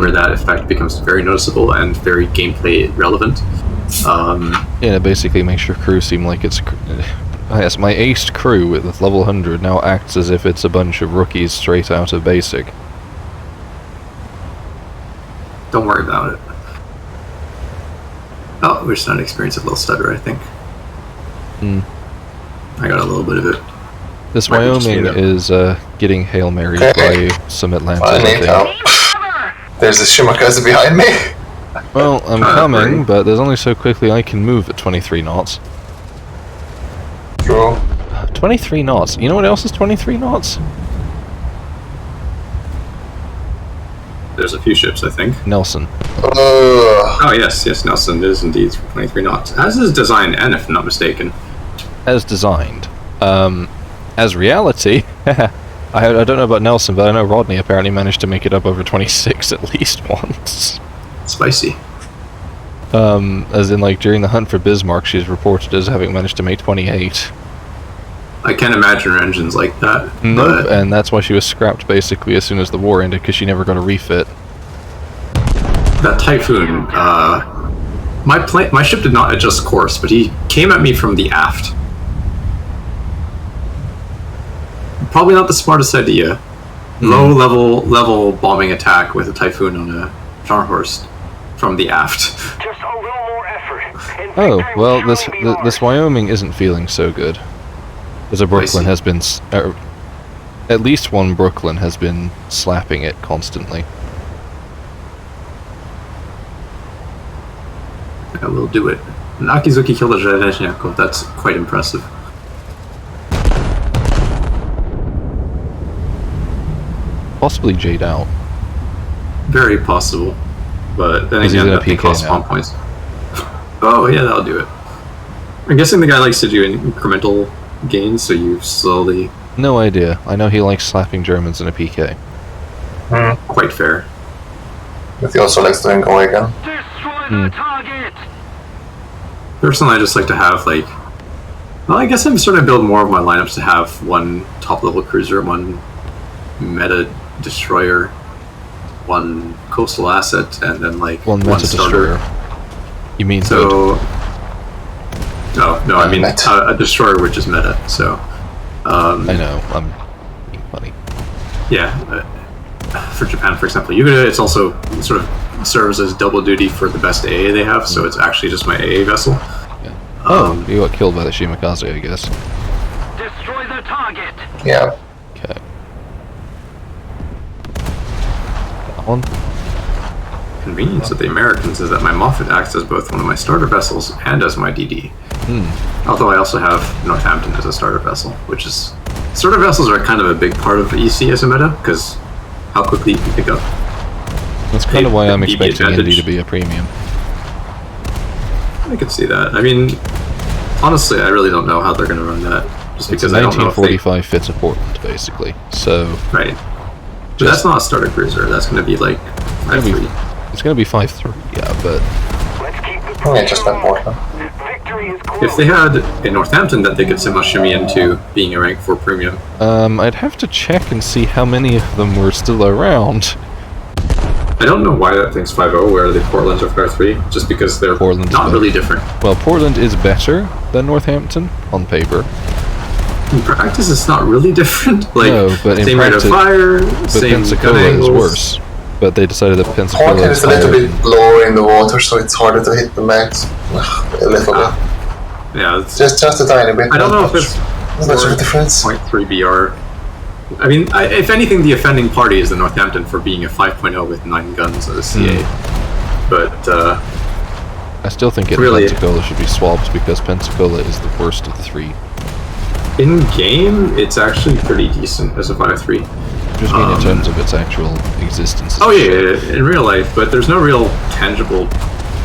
where that effect becomes very noticeable and very gameplay relevant. Yeah, it basically makes your crew seem like it's... Yes, my aced crew with level 100 now acts as if it's a bunch of rookies straight out of basic. Don't worry about it. Oh, we're starting to experience a little stutter, I think. I got a little bit of it. This Wyoming is getting Hail Mary by some Atlantis, I think. There's a Shimakaze behind me. Well, I'm coming, but there's only so quickly I can move at 23 knots. True. 23 knots. You know what else is 23 knots? There's a few ships, I think. Nelson. Oh yes, Nelson is indeed 23 knots. As is design N, if I'm not mistaken. As designed. As reality, I don't know about Nelson, but I know Rodney apparently managed to make it up over 26 at least once. Spicy. As in, like, during the hunt for Bismarck, she's reported as having managed to make 28. I can't imagine her engines like that. Nope, and that's why she was scrapped basically as soon as the war ended, because she never got a refit. That Typhoon, my ship did not adjust course, but he came at me from the aft. Probably not the smartest idea. Low level bombing attack with a Typhoon on a Scharnhorst from the aft. Just a little more effort. Oh, well, this Wyoming isn't feeling so good. Because a Brooklyn has been, at least one Brooklyn has been slapping it constantly. I will do it. And Akizuki killed a Zheleznyakov, that's quite impressive. Possibly Jade out. Very possible. But then again, that thing costs spawn points. Oh yeah, that'll do it. I'm guessing the guy likes to do incremental gains, so you slowly... No idea. I know he likes slapping Germans in a PK. Quite fair. But he also likes doing go again. Destroy the target. Personally, I just like to have, like... Well, I guess I'm starting to build more of my lineups to have one top-level cruiser, one meta destroyer, one coastal asset, and then, like, one meta destroyer. You mean so? No, I mean a destroyer which is meta. So I know, I'm being funny. Yeah, for Japan, for example, Yuga, it's also sort of serves as double duty for the best AA they have. So it's actually just my AA vessel. Yeah. You got killed by the Shimakaze, I guess. Destroy the target. Yeah. Okay. That one. Convenience of the Americans is that my Moffat acts as both one of my starter vessels and as my DD. Although I also have Northampton as a starter vessel, which is... Starter vessels are kind of a big part of EC as a meta, because how quickly you can pick up. That's kind of why I'm expecting Indy to be a premium. I could see that. I mean, honestly, I really don't know how they're going to run that. Just because I don't know if 1945 fits a Portland, basically. So... Right. But that's not a starter cruiser. That's going to be like 5-3. It's going to be 5-3, yeah, but... Yeah, just that Portland. If they had a Northampton that they could somehow shimmy into being a rank 4 premium. I'd have to check and see how many of them were still around. I don't know why that thing's 5-0, where the Portlands are 5-3, just because they're not really different. Well, Portland is better than Northampton, on paper. In practice, it's not really different. Like, no, but same rate of fire, but same Pensacola is worse. But they decided that Pensacola Portland is a little bit lower in the water, so it's harder to hit the max. A little bit. Yeah, it's just a tiny bit. I don't know if it's much of a difference. 0.3 BR I mean, if anything, the offending party is the Northampton for being a 5.0 with 9 guns as a CA. But I still think really, Pensacola should be swapped because Pensacola is the worst of the 3. In game, it's actually pretty decent as a 5.3. Just mean in terms of its actual existence. Oh yeah, in real life, but there's no real tangible.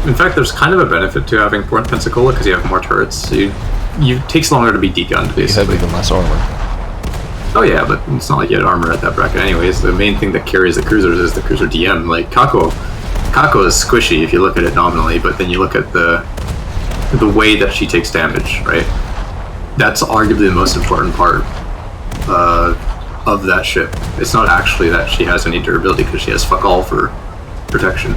In fact, there's kind of a benefit to having Pensacola because you have more turrets. So it takes longer to be degunned, basically. You have even less armor. Oh yeah, but it's not like you had armor at that bracket anyways. The main thing that carries the cruisers is the cruiser DM. Like Kako is squishy if you look at it nominally, but then you look at the way that she takes damage, right? That's arguably the most important part of that ship. It's not actually that she has any durability because she has fuck all for protection.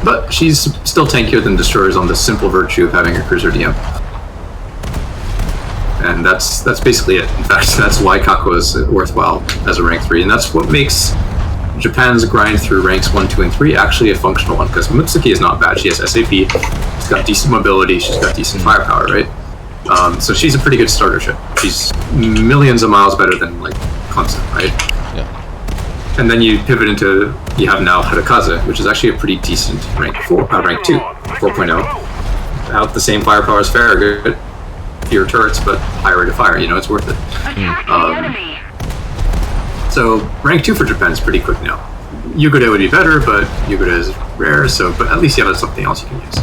But she's still tankier than destroyers on the simple virtue of having a cruiser DM. And that's basically it. In fact, that's why Kako is worthwhile as a rank 3, and that's what makes Japan's grind through ranks 1, 2, and 3 actually a functional one, because Mutsuki is not bad. She has SAP, she's got decent mobility, she's got decent firepower, right? So she's a pretty good starter ship. She's millions of miles better than, like, Constant, right? Yeah. And then you pivot into, you have now Hadakaze, which is actually a pretty decent rank 2, 4.0. Out the same firepower as Farragut, fewer turrets, but higher rate of fire, you know, it's worth it. So, rank 2 for Japan is pretty quick now. Yugoda would be better, but Yugoda is rare, so, but at least you have something else you can use.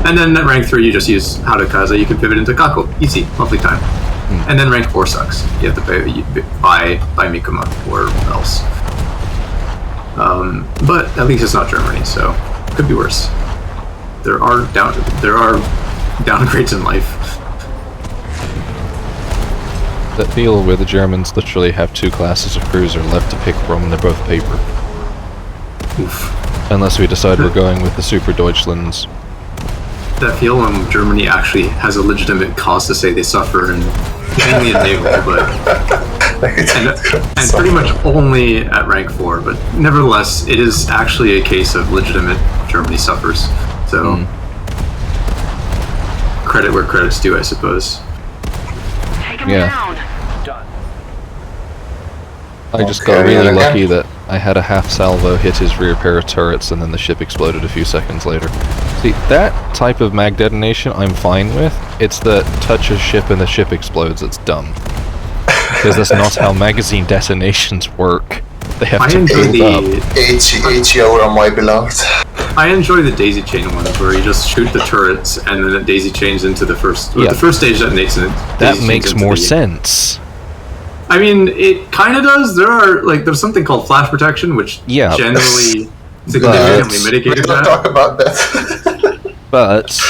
And then at rank 3, you just use Hadakaze, you can pivot into Kako. Easy, lovely time. And then rank 4 sucks. You have to buy Mikuma or else. But at least it's not Germany, so it could be worse. There are downgrades in life. That deal where the Germans literally have 2 classes of cruiser left to pick from and they're both paper. Oof. Unless we decide we're going with the Super Deutschlands. That feel when Germany actually has a legitimate cause to say they suffer, and mainly in naval, but and pretty much only at rank 4. But nevertheless, it is actually a case of legitimate Germany suffers. So credit where credit's due, I suppose. Yeah. I just got really lucky that I had a half salvo hit his rear pair of turrets and then the ship exploded a few seconds later. See, that type of mag detonation I'm fine with. It's the touch a ship and the ship explodes that's dumb. Because that's not how magazine detonations work. They have to build up. H over my beloved. I enjoy the daisy chain ones where you just shoot the turrets and then it daisy chains into the first. Yeah. The first stage detonates and it that makes more sense. I mean, it kind of does. There's something called flash protection, which generally significantly mitigates that. We don't talk about that. But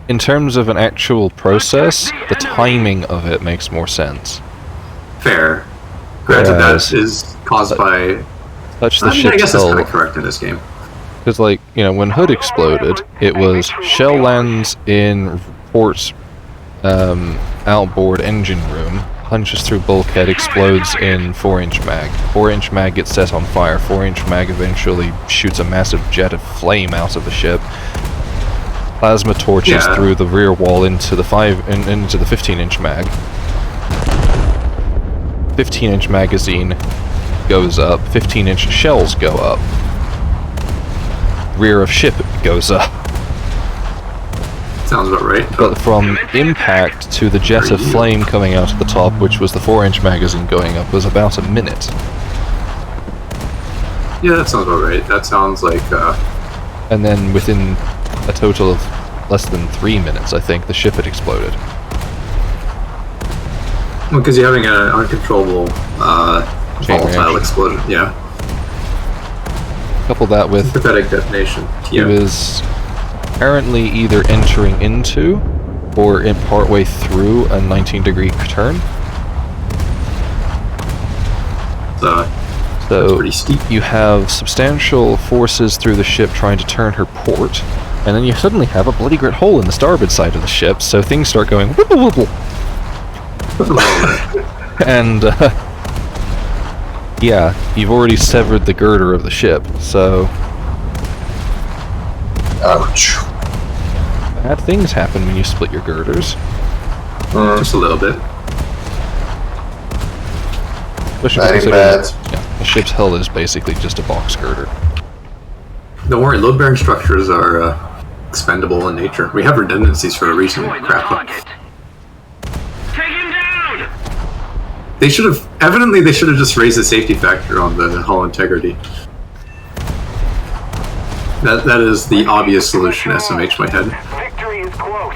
in terms of an actual process, the timing of it makes more sense. Fair. Granted, that is caused by. Touch the ship. I guess that's kind of correct in this game. Because, like, you know, when Hood exploded, it was shell lands in port's outboard engine room, punches through bulkhead, explodes in 4-inch mag. 4-inch mag gets set on fire. 4-inch mag eventually shoots a massive jet of flame out of the ship. Plasma torches through the rear wall into the 15-inch mag. 15-inch magazine goes up. 15-inch shells go up. Rear of ship goes up. Sounds about right. But from impact to the jet of flame coming out of the top, which was the 4-inch magazine going up, was about a minute. Yeah, that sounds about right. That sounds like... And then within a total of less than 3 minutes, I think, the ship had exploded. Well, because you're having an uncontrollable volatile explosion, yeah. Couple that with... Sympathetic detonation. He was apparently either entering into or in partway through a 19-degree turn. So that's pretty steep. You have substantial forces through the ship trying to turn her port, and then you suddenly have a bloody great hole in the starboard side of the ship, so things start going wibble wibble. And yeah, you've already severed the girder of the ship, so... Ouch. Bad things happen when you split your girders. Just a little bit. Especially Very considering bad. that, yeah, a ship's hull is basically just a box girder. Don't worry, load-bearing structures are expendable in nature. We have redundancies for a reason. Destroy the Crap. target. Take him down! They should have. Evidently, they should have just raised the safety factor on the hull integrity. That is the obvious solution. SMH my head. Victory is close.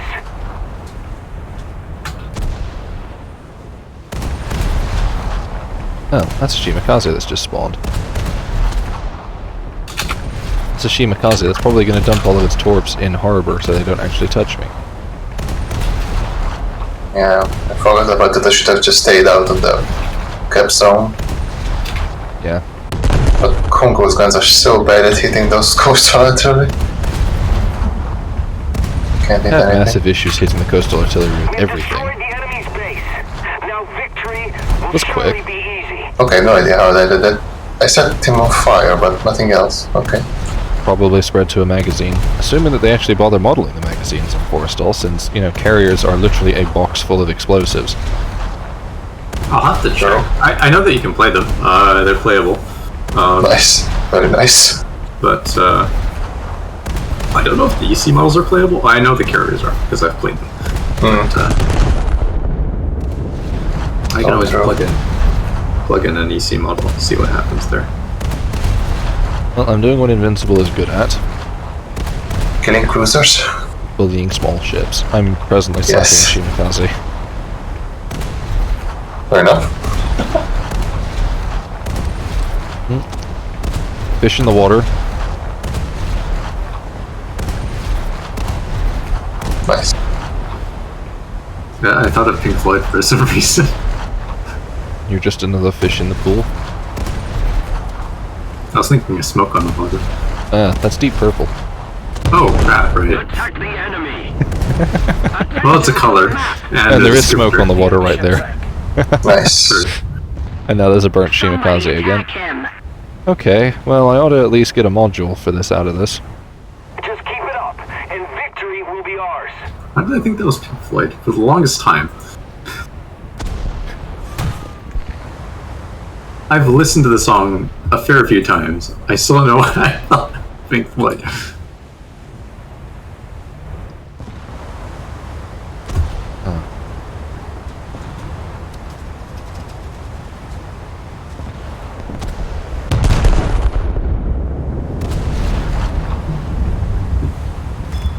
Oh, that's a Shimakaze that's just spawned. It's a Shimakaze that's probably going to dump all of its torps in harbor so they don't actually touch me. Yeah, I forgot about that. I should have just stayed out of the cap zone. Yeah. But Congo's guns are so bad at hitting those coastal artillery. Can't hit Have anything. massive issues hitting the coastal artillery with We've everything. destroyed the enemy's base. Now victory will That's surely quick. be easy. Okay, no idea how they did that. I set him on fire, but nothing else. Okay. Probably spread to a magazine. Assuming that they actually bother modeling the magazines in Forrestal, since, you know, carriers are literally a box full of explosives. I'll have to check. I know that you can play them. They're playable. Nice. Very nice. But I don't know if the EC models are playable. I know the carriers are because I've played them. But, I can always true. plug in an EC model, see what happens there. Well, I'm doing what Invincible is good at, Killing cruisers. bullying small ships. I'm presently Yes. slacking Shimakaze. Fair enough. Fish in the water. Nice. Yeah, I thought of Pink Floyd for some reason. You're just another fish in the pool. I was thinking of Smoke on the Water. That's Deep Purple. Oh crap! Right. Attack the enemy. Well, it's a color, And there a is smoke on the water right there. Nice. Sure. And now there's a burnt Shimakaze again. Okay, well I ought to at least get a module for this out of this. Just keep it up, and victory will be ours. How did I think that was Pink Floyd for the longest time? I've listened to the song a fair few times. I still don't know what I thought of Pink Floyd.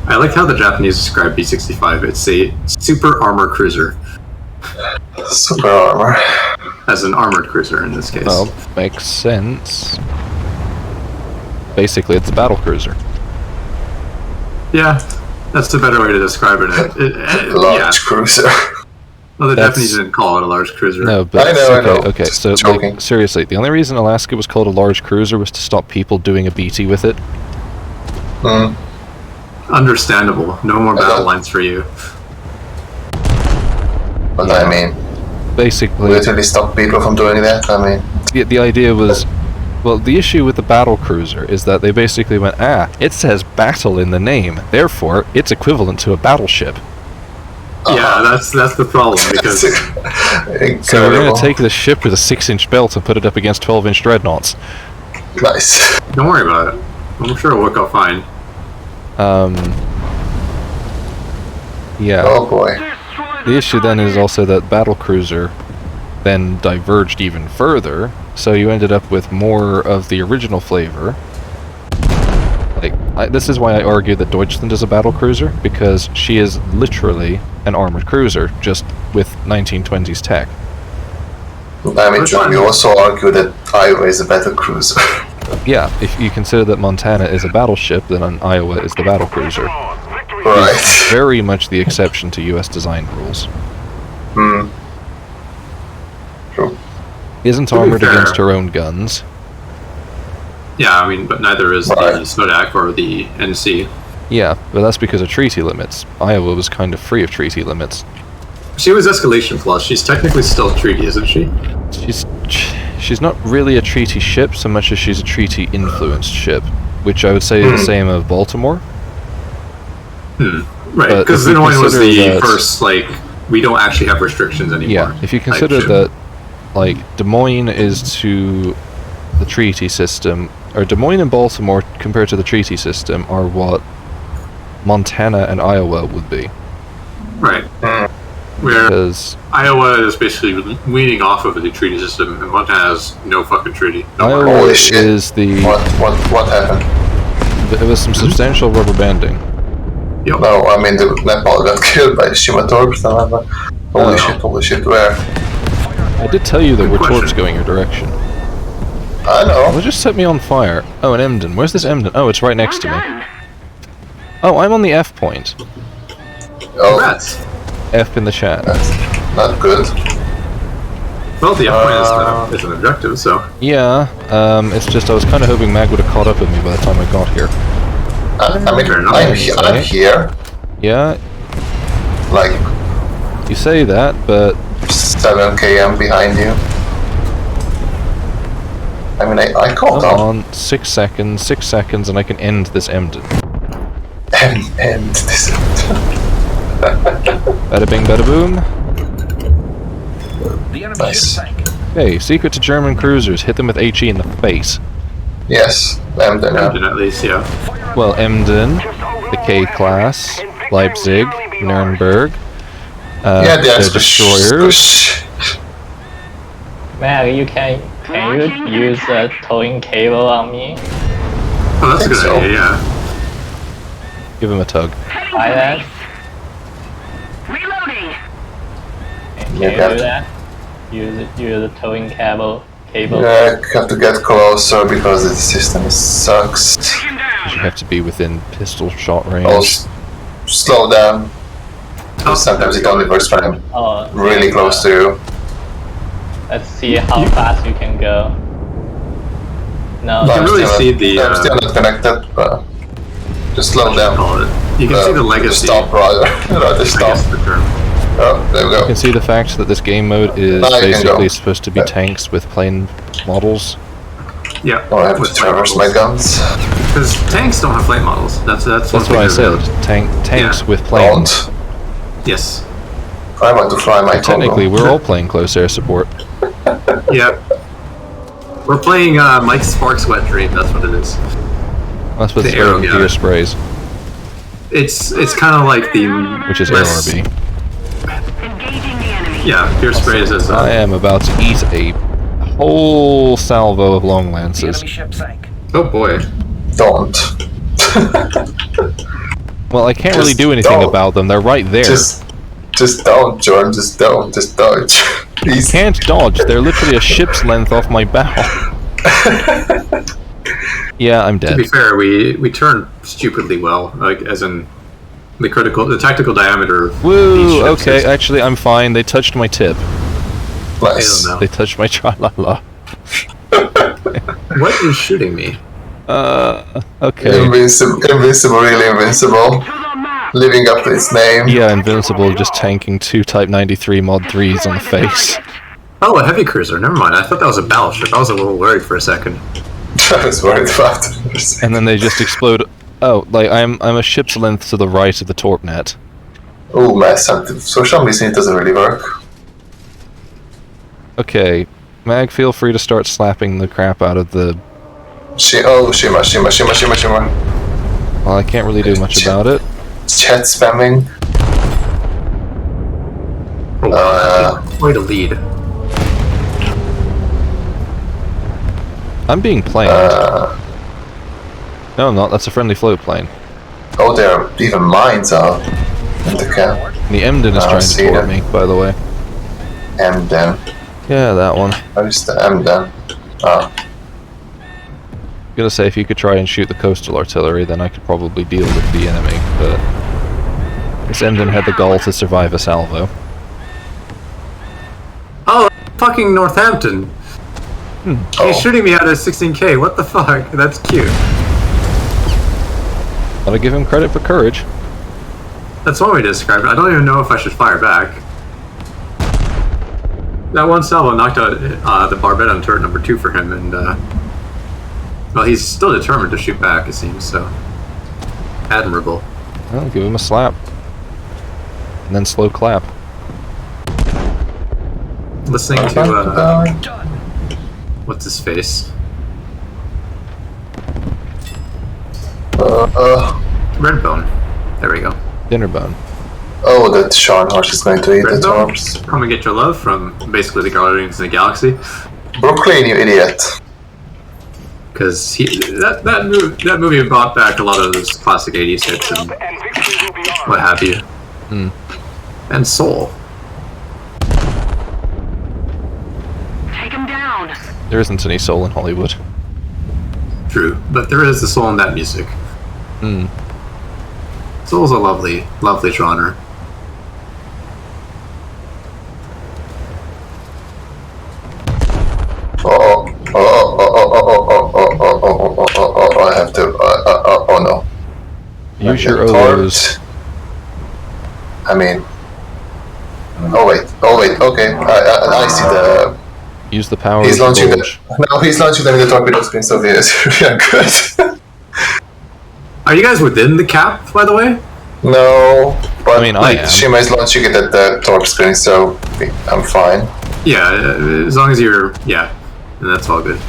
I like how the Japanese describe B-65. It's a super armor cruiser, Super armor. as an armored cruiser in this case. Well, makes sense. Basically, it's a battle cruiser. Yeah, that's a better way to describe it. Large Yeah. cruiser. Well, the That's- Japanese didn't call it a large cruiser. No, but I know. okay. Just So joking. like, seriously, the only reason Alaska was called a large cruiser was to stop people doing a BT with it. Mm. Understandable. No more battle lines for you. But I mean, Basically, literally stop people from doing that. I mean, the idea was, well, the issue with the battle cruiser is that they basically went, it says battle in the name, therefore it's equivalent to a battleship. Yeah, that's the problem because incredible. So we're going to take this ship with a 6-inch belt and put it up against 12-inch dreadnoughts. Nice. don't worry about it. I'm sure it'll work out fine. Yeah. Oh boy. The issue then is also that battlecruiser then diverged even further, so you ended up with more of the original flavor. Like, this is why I argue that Deutschland is a battlecruiser, because she is literally an armored cruiser, just with 1920s tech. I mean, John, we also argue that Iowa is a battle cruiser. Yeah, if you consider that Montana is a battleship, then Iowa is the battlecruiser. Victory Right. Very much the exception to US design rules. Hmm. True. Isn't To be armored fair- against her own guns. Yeah, I mean, but neither is the Right. SODAC or the NC. Yeah, but that's because of treaty limits. Iowa was kind of free of treaty limits. She was escalation clause. She's technically still a treaty, isn't she? She's not really a treaty ship so much as she's a treaty influenced ship, which I would say is the same of Baltimore. Right, But because if we Illinois was consider the that- first, like, we don't actually have restrictions anymore. Yeah, if you type consider ship. that like, Des Moines is to the treaty system, or Des Moines and Baltimore compared to the treaty system are what Montana and Iowa would be. Right. Where Because Iowa is basically weaning off of the treaty system, and Montana has no fucking treaty. No Iowa more. Holy shit. is the... What happened? There was some substantial rubber banding. Yep. No, I mean the Nepal got killed by Shima torps. Holy shit, where? I did tell you there were question. torps going your direction. I know. Well, just set me on fire. Oh, an Emden. Where's this Emden? Oh, it's right next to me. Oh, I'm on the F point. Oh, Rats. F in the chat. that's not good. Well, the F point is an objective, so. Yeah, it's just I was kind of hoping Mag would have caught up with me by the time I got here. I mean, Fair enough. I'm here. Yeah, Like you say that, but 7 km behind you. I mean, I caught come up. on, 6 seconds, and I can end this Emden. And this. Bada bing, bada boom. The enemy Nice. ship sank. Hey, secret to German cruisers, hit them with HE in the face. Yes, and then Emden at least, yeah. Well, Emden, the K-class, Leipzig, Nuremberg, yeah, the there's destroyers. Mag, can you use a towing cable on me? Oh, that's a good so. idea, yeah. Give him a tug. Try that? Reloading. Can Yeah, you that- do that? Use a towing cable. Yeah, I have to get closer because the system sucks. Him down. You have to be within pistol shot range. Oh, slow down. Oh, Sometimes it only works when I'm Oh, really close to you. Let's see how fast you can go. No, can I'm really still see not- the, I'm still not connected, but just slow down. Call it. You can see the legacy. Stop, rather. Rather I stop. guess the term. Oh, there we You go. can see the fact that this game mode is Now you can basically go. supposed to be tanks with plane models. Yeah. Oh, I have to traverse my guns. Because tanks don't have flight models. That's That's one what thing I to said. note. Tanks Yeah. with planes. Don't. Yes. I want to fly my Technically, Congo. we're all playing close air support. Yeah. We're playing Mike Sparks' Wet Dream. That's what it is. That's what The the arrow gear gun. sprays, It's kind of like the which is less- ARB. Engaging the enemy. Yeah, Pure Sprays is I am about to eat a whole salvo of long The lances. enemy ship sank. oh boy. Don't. Well, I can't really Just do anything don't. about them. They're right there. Just don't, Jordan. Just don't. Just dodge. Please. Can't dodge. They're literally a ship's length off my bow. Yeah, I'm To be dead. fair, we turn stupidly well. Like as in the tactical diameter. Of these Woo! ships Okay, is- actually, I'm fine. They touched my tip. Nice. I don't They touched my tra-la-la. What is shooting me? Okay. Invincible, really invincible. To the map. Living up to its name. Yeah, Invincible just tanking 2 Type 93 Mod 3s on the face. Oh, a heavy cruiser. Never mind. I thought that was a battleship. I was a little worried for a second. I was worried about it. And then they just explode. Oh, like, I'm a ship's length to the right of the torp net. Oh, mass hunting. For some reason it doesn't really work. Okay, Mag, feel free to start slapping the crap out of the... Shima. Well, I can't really do much about it. Chat spamming. Oh, wow. Quite a lead. I'm being plain. No, I'm not. That's a friendly float plane. Oh, there are even mines out in the camp. The Emden is Oh, trying to see thwart that. me, by the way. And then, Yeah, that one. where's the M then? Oh, I'm gonna say if you could try and shoot the coastal artillery, then I could probably deal with the enemy, but... This Emden had the gall to survive a salvo. Oh, fucking Northampton. He's shooting me out of 16K. What the fuck? That's cute. Gotta give him credit for courage. That's one way to describe it. I don't even know if I should fire back. That one salvo knocked out the Barbette on turret number 2 for him, and well, he's still determined to shoot back, it seems, so admirable. Well, give him a slap. And then slow clap. listening to what's his face? Redbone. There we go. Dinnerbone. Oh, that Sean Horse is going to eat the Redbone, torps. come and get your love from basically the Guardians of the Galaxy. Brooklyn, you idiot. Because that movie brought back a lot of those classic 80s hits and victory will be ours. what have you. And Soul. Take him down. There isn't any soul in Hollywood. True, but there is the soul in that music. Soul's a lovely, lovely genre. I have to. Oh no. Use your Torped. Olos. I mean. Oh wait. Okay. I see the. Use the power He's of the launching bulge. No, he's launching them in the torpedo screen, so we are good. Are you guys within the cap, by the way? No, but I mean, I am. Shima is launching it at the torp screen, so I'm fine. Yeah, as long as you're... Yeah, and that's all good.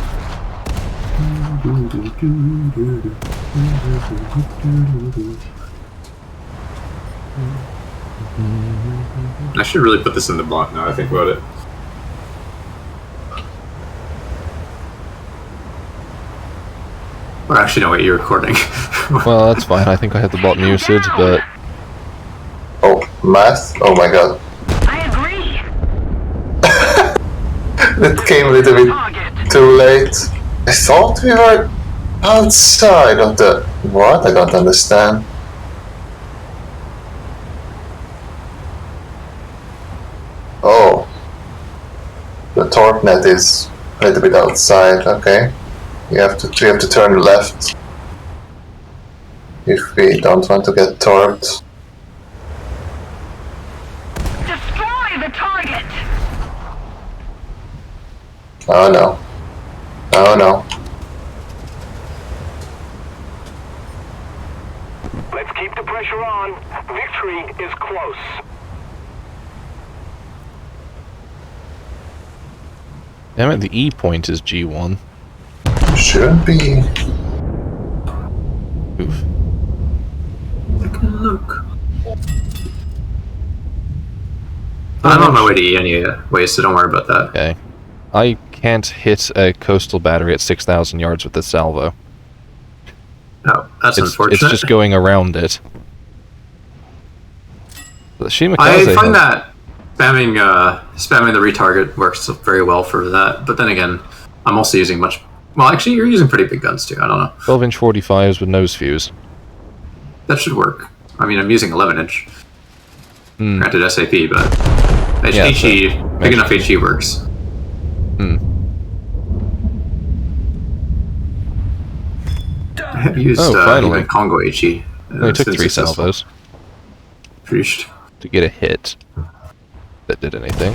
I should really put this in the block now I think about it. Or actually, no, wait, you're recording. Well, that's fine. I think I have the bot muted, but Oh, math? Oh my god. I agree. That came a little bit Target. too late. I thought we were outside of the... What? I don't understand. Oh. The torp net is a little bit outside, okay. We have to turn left. If we don't want to get torped. Destroy the target. Oh no. Oh no. Let's keep the pressure on. Victory is close. damn it, the E point is G1. Should be. Oof. Look. I'm on my way to E anyway, so don't worry about that. Okay. I can't hit a coastal battery at 6,000 yards with this salvo. Oh, that's unfortunate. It's just going around it. The Shimakaze I find that spamming the retarget works very well for that, but then again, I'm also using much... Well, actually, you're using pretty big guns too, I don't know. 12-inch 45s with nose fuse. That should work. I mean, I'm using 11-inch. Hmm. Granted SAP, but Yeah, HE, so- big enough HE works. Hmm. I have used finally. even Congo HE. Only took since 3 it's successful. salvos Preached. to get a hit that did anything.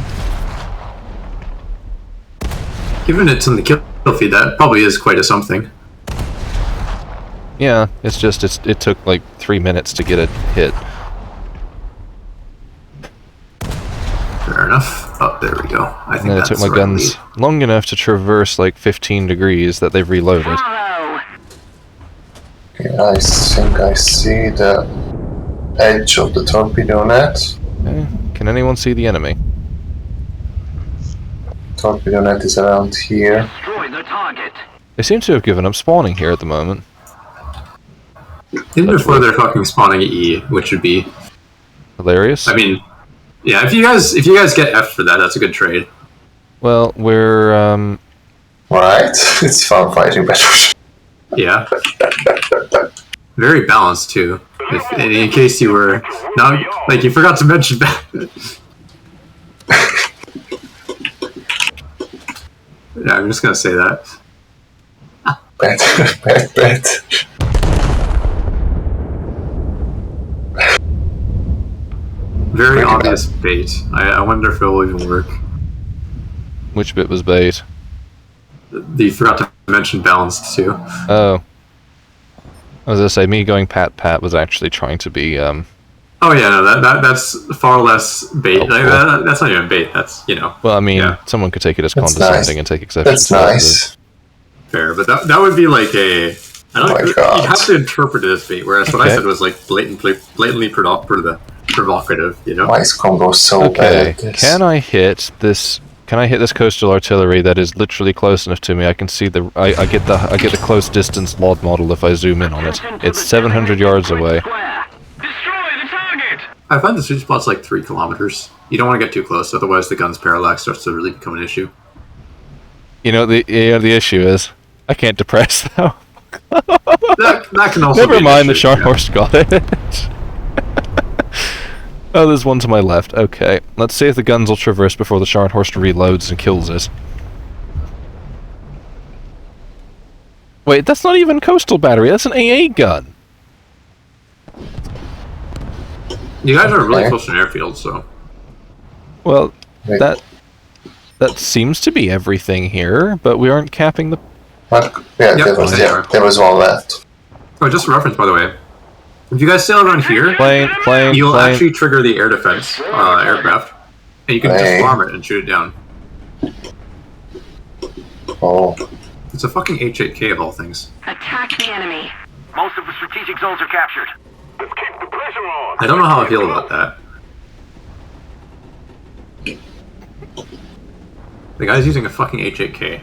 Given it's in the kill feed, that probably is quite a something. Yeah, it's just it took like 3 minutes to get a hit. Fair enough. Oh, there we go. I think And then it that's took my the right guns lead. long enough to traverse like 15 degrees that they've reloaded. Follow. Okay, I think I see the edge of the torpedo net. Okay. Can anyone see the enemy? Torpedo net is around here. Destroy the target. They seem to have given up spawning here at the moment. Even before they're fucking spawning at E, which would be... Hilarious. I mean, yeah, if you guys get F for that, that's a good trade. Well, we're Right? It's fun fighting battles. Yeah. Very balanced too. If, in case you were not like you forgot to mention that. Yeah, I'm just gonna say that. Bet. Very obvious bait. I wonder if it will even work. which bit was bait? You forgot to mention balanced too. Oh. I was gonna say, me going pat was actually trying to be Oh yeah, no, that's far less bait. Like, that's not even bait. That's Well, I mean, yeah. someone could take it as That's condescending nice. and take exception That's to it. nice. fair, but that would be like a. I don't Oh my know. God. You have to interpret it as bait, whereas what I Okay. said was like blatantly provocative. Why is Congo so Okay, bad at this? can I hit this? Can I hit this coastal artillery that is literally close enough to me? I can see the. I get the close distance LOD model if I zoom in on it. It's 700 yards away. Square. Destroy the target! I find the sweet spot's like 3 kilometers. You don't want to get too close, otherwise the gun's parallax starts to really become an issue. You know the issue is I can't depress though. That can also. Never be an mind, the issue, yeah. Scharnhorst got it. Oh, there's one to my left. Okay, let's see if the guns will traverse before the Scharnhorst reloads and kills it. Wait, that's not even coastal battery. That's an AA gun. You guys are really Okay. close to an airfield, so Well, Wait. that seems to be everything here, but we aren't capping the. What? Yeah, Yep, there was one left. oh, just a reference by the way. If you guys sail around here, Plane. you'll actually trigger the air defense aircraft, and you can Hey. just bomb it and shoot it down. Oh, It's a fucking H8K of all things. Attack the enemy. Most of the strategic zones are captured. Let's keep the pressure on! I don't know how I feel about that. The guy's using a fucking H8K.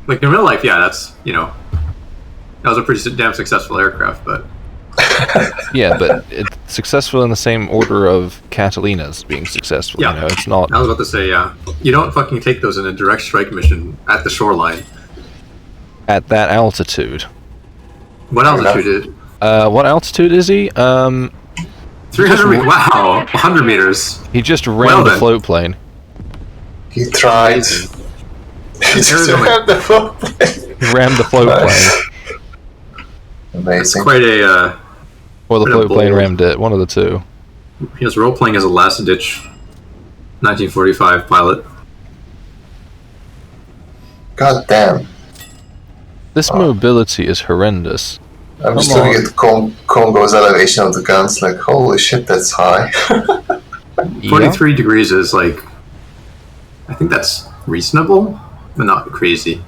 Like in real life, yeah, that's that was a pretty damn successful aircraft, but Yeah, but it's successful in the same order of Catalina's being successful. Yeah. You know, it's not. I was about to say, yeah, you don't fucking take those in a direct strike mission at the shoreline. At that altitude. What altitude? What altitude is he? 300 meters. Wow, 100 meters. He just rammed Well the then. float plane. he tried. He just Arizona. had the float plane. He rammed the float Nice. plane. Amazing. Quite a. Or the What a float plane bold- rammed it. One of the two. He was role playing as a last ditch 1945 pilot. God damn. This mobility is horrendous. I'm just Come looking at Congo's elevation of the guns, like, holy shit, that's high. 43 degrees is like. I think that's reasonable, but not crazy.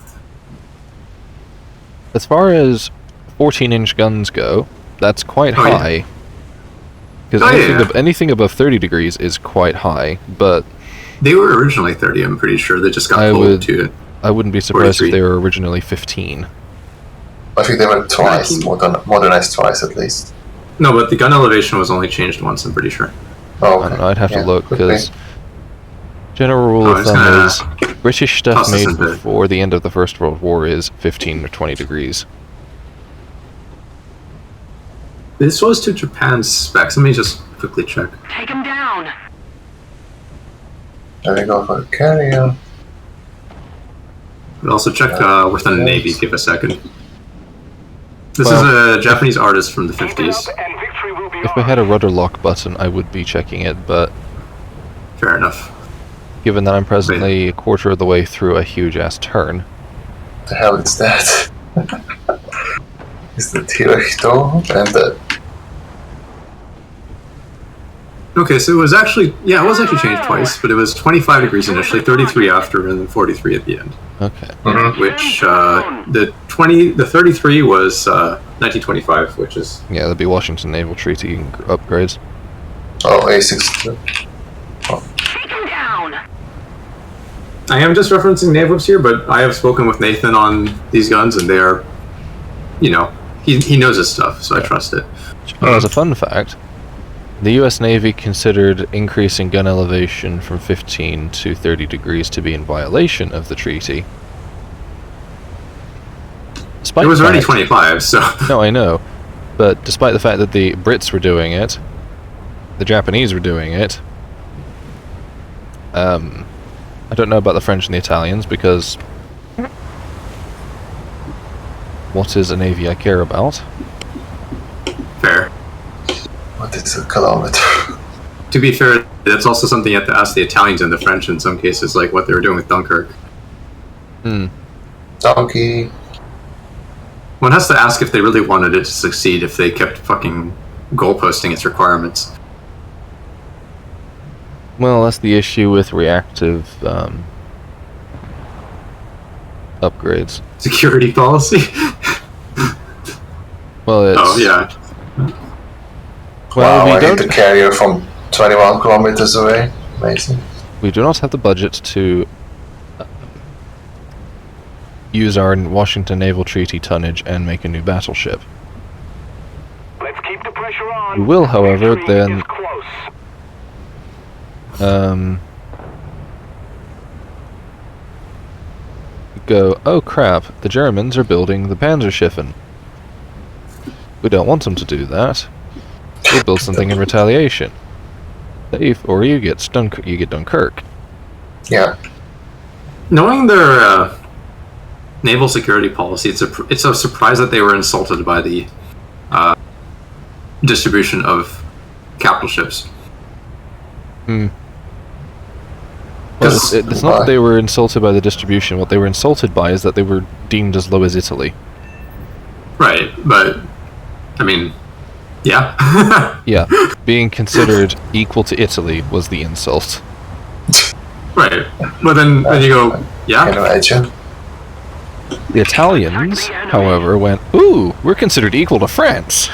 As far as 14-inch guns go, that's quite Oh, yeah. high. Because Oh, anything, yeah. anything above 30 degrees is quite high, but They were originally 30, I'm pretty sure. They just got I pulled would- to. I wouldn't be surprised 43. if they were originally 15. I think they were twice, 19. modernized twice at least. No, but the gun elevation was only changed once, I'm pretty sure. Oh, I don't know, I'd have yeah, to look, could be. because general rule Oh, of it's thumb gonna is British stuff toss us made into- before the end of the First World War is 15 or 20 degrees. This was to Japan's specs. Let me just quickly check. Take him down. There we go for the carrier. But also check with the Navy. Give a second. This Well, is a Japanese artist from the 50s. And victory will be If I had a rudder lock button, I would be checking it, but Fair enough. given that I'm presently a quarter of the way through a huge-ass turn, The hell is that? Is the Tirachito and the... Okay, so it was actually it was actually changed twice, but it was 25 degrees initially, 33 after, and then 43 at the end. okay. Which the 33 was 1925, which is Yeah, that'd be Washington Naval Treaty upgrades. Oh, A6. Take him down. I am just referencing navals here, but I have spoken with Nathan on these guns, and they are, he knows his stuff, so I trust it. Well, as a fun fact, the US Navy considered increasing gun elevation from 15 to 30 degrees to be in violation of the treaty. Despite It was the already fact- 25, so No, I know. But despite the fact that the Brits were doing it, the Japanese were doing it, I don't know about the French and the Italians, because what is a navy I care about? fair. What is a kilometer? To be fair, that's also something you have to ask the Italians and the French in some cases, like what they were doing with Dunkirk. Donkey. One has to ask if they really wanted it to succeed, if they kept fucking goalposting its requirements. Well, that's the issue with reactive upgrades. Security policy. Well, it's... Oh yeah. Well, wow, I we hit the don't... carrier from 21 kilometers away. Amazing. We do not have the budget to use our Washington Naval Treaty tonnage and make a new battleship. Let's keep the pressure on. We will, however, Victory then... is close. Go, oh crap, the Germans are building the Panzerschiffen. We don't want them to do that. We'll build something in retaliation. Dave, or you get Dunkirk. Yeah. Knowing their naval security policy, it's a surprise that they were insulted by the distribution of capital ships. Hmm. Well, it's not that they were insulted by the distribution. What they were insulted by is that they were deemed as low as Italy. Right, but I mean, yeah. Yeah, being considered equal to Italy was the insult. Right, but then you go, Can you yeah. imagine? The Italians, however, went, ooh, we're considered equal to France.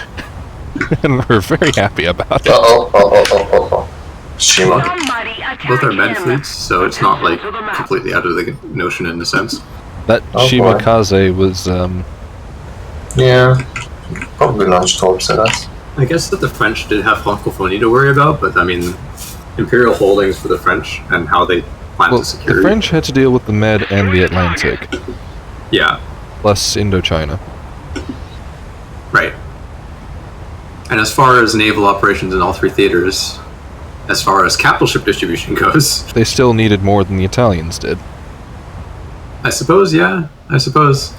And we're very happy about it. Oh. Shima. Somebody attack Both are med him. fleets, so it's not like completely out of the notion in a sense. That Oh, boy. Shimakaze was, Yeah. Probably launched torps at us. I guess that the French did have francophonie to worry about, but I mean, imperial holdings for the French and how they plan well, to secure the French had to deal with the Med and the Atlantic, Yeah, plus Indochina. right. And as far as naval operations in all three theaters, as far as capital ship distribution goes, They still needed more than the Italians did. I suppose, yeah, I suppose.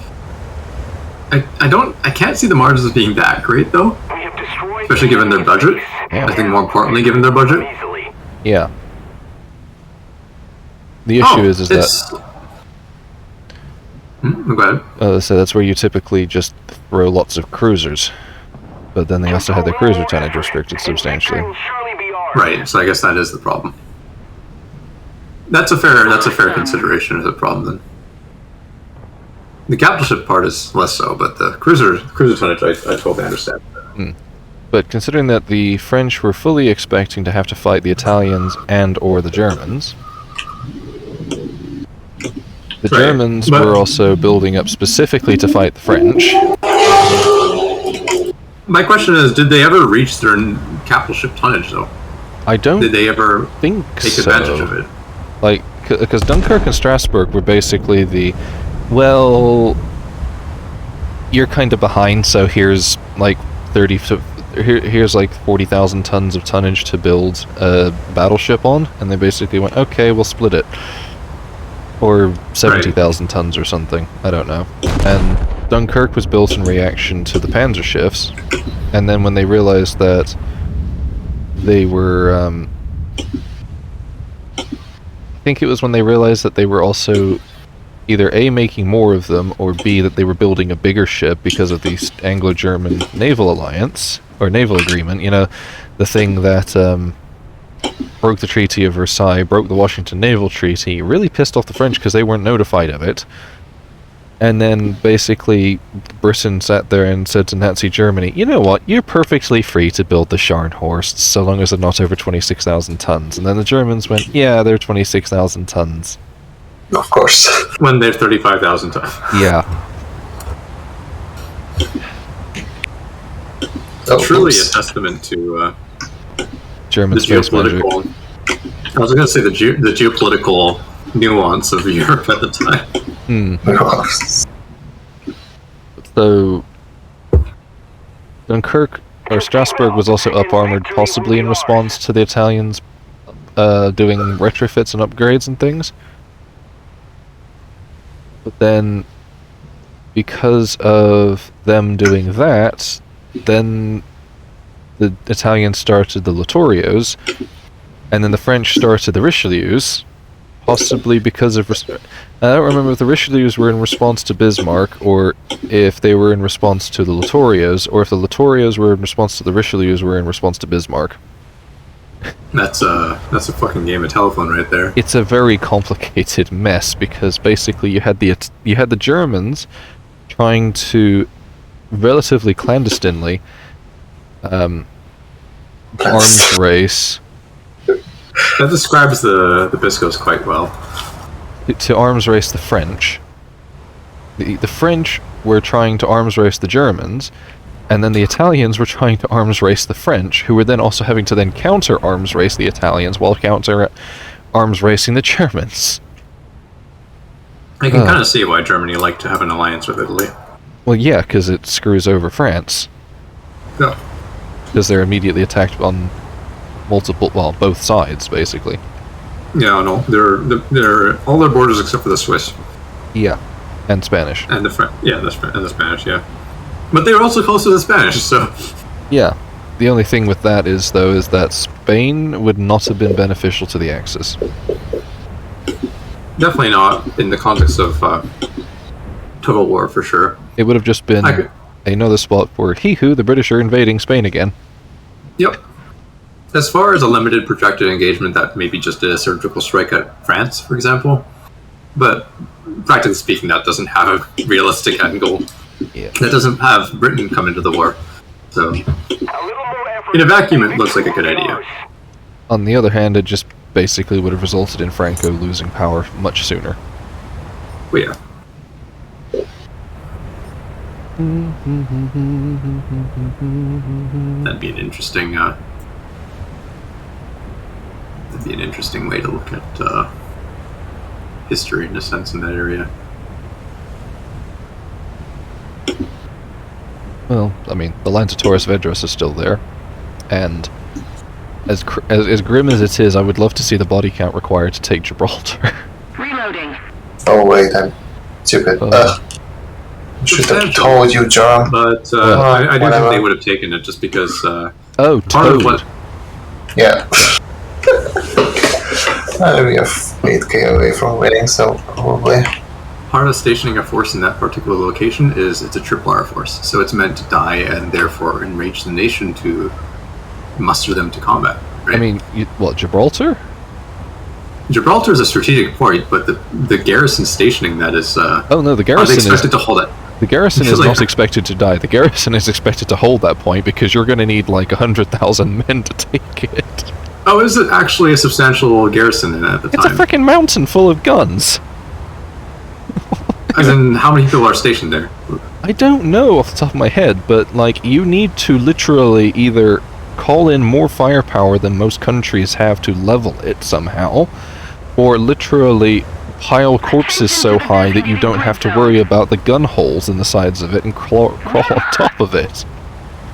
I can't see the margins as being that great though, We have destroyed especially given their budget. Yeah. I think more importantly, given their budget. easily. Yeah. The issue is that Go ahead. so that's where you typically just throw lots of cruisers, but then they also had their cruiser tonnage restricted substantially. Victory will surely be ours. Right, so I guess that is the problem. That's a fair consideration of the problem then. The capital ship part is less so, but the cruiser tonnage I totally understand. But considering that the French were fully expecting to have to fight the Italians and or the Germans, the Right, Germans but- were also building up specifically to fight the French. My question is, did they ever reach their capital ship tonnage though? I don't Did they ever think take so. advantage of it? Like, because Dunkirk and Strasbourg were basically the, well, you're kind of behind, so here's like here's like 40,000 tons of tonnage to build a battleship on, and they basically went, okay, we'll split it, or 70,000 tons or something. I don't know. And Dunkirk was built in reaction to the Panzerschiffs, and then when they realized that they were, I think it was when they realized that they were also either A, making more of them, or B, that they were building a bigger ship because of the Anglo-German naval alliance, or naval agreement, you know, the thing that broke the Treaty of Versailles, broke the Washington Naval Treaty, really pissed off the French because they weren't notified of it. And then basically Britain sat there and said to Nazi Germany, you know what, you're perfectly free to build the Scharnhorsts so long as they're not over 26,000 tons. And then the Germans went, yeah, they're 26,000 tons. Of course. When they're 35,000 tons. Yeah. Oh, Truly oops. a testament to German the space magic. geopolitical. I was going to say the geopolitical nuance of Europe at the time. So Dunkirk or Strasbourg was also up-armored, possibly in response to the Italians doing retrofits and upgrades and things. But then, because of them doing that, then the Italians started the Littorios, and then the French started the Richelieus, Possibly because of... I don't remember if the Richelieus were in response to Bismarck, or if they were in response to the Littorios, or if the Littorios were in response to the Richelieus were in response to Bismarck. That's a fucking game of telephone right there. It's a very complicated mess, because basically you had the Germans trying to relatively clandestinely arms race... That describes the Biscos quite well. To arms race the French. The French were trying to arms race the Germans, and then the Italians were trying to arms race the French, who were then also having to then counter arms race the Italians while counter arms racing the Germans. I can kind of see why Germany liked to have an alliance with Italy. Well, yeah, because it screws over France. No. Because they're immediately attacked on both sides, basically. Yeah, no, they're all their borders except for the Swiss. Yeah, and Spanish. And the Spanish, yeah. But they were also close to the Spanish, so... Yeah. The only thing with that is that Spain would not have been beneficial to the Axis. Definitely not in the context of total war, for sure. It would have just been another spot for, hee-hoo, the British are invading Spain again. Yep. As far as a limited projected engagement that maybe just did a surgical strike at France, for example, but practically speaking, that doesn't have a realistic end goal. Yeah. That doesn't have Britain come into the war. So, in a vacuum, it looks like a good idea. On the other hand, it just basically would have resulted in Franco losing power much sooner. Well, yeah. That'd be an interesting way to look at history, in a sense, in that area. Well, I mean, the lines of Taurus Vedros is still there, and as grim as it is, I would love to see the body count required to take Gibraltar. Reloading. Oh wait, I'm stupid. Should have told you, John. But I do think they would have taken it just because... oh, Toad. Yeah. We are 8k away from winning, so probably. Part of stationing a force in that particular location is it's a triple R force, so it's meant to die and therefore enrage the nation to muster them to combat. Right? I mean, Gibraltar? Gibraltar is a strategic point, but the garrison stationing that is... oh no, the garrison are they expected to hold it? The garrison is not expected to die. The garrison is expected to hold that point because you're going to need like 100,000 men to take it. Oh, is it actually a substantial garrison in it at the time? It's a freaking mountain full of guns. As in, how many people are stationed there? I don't know off the top of my head, but like you need to literally either call in more firepower than most countries have to level it somehow, or literally pile corpses so high that you don't have to worry about the gun holes in the sides of it and crawl on top of it.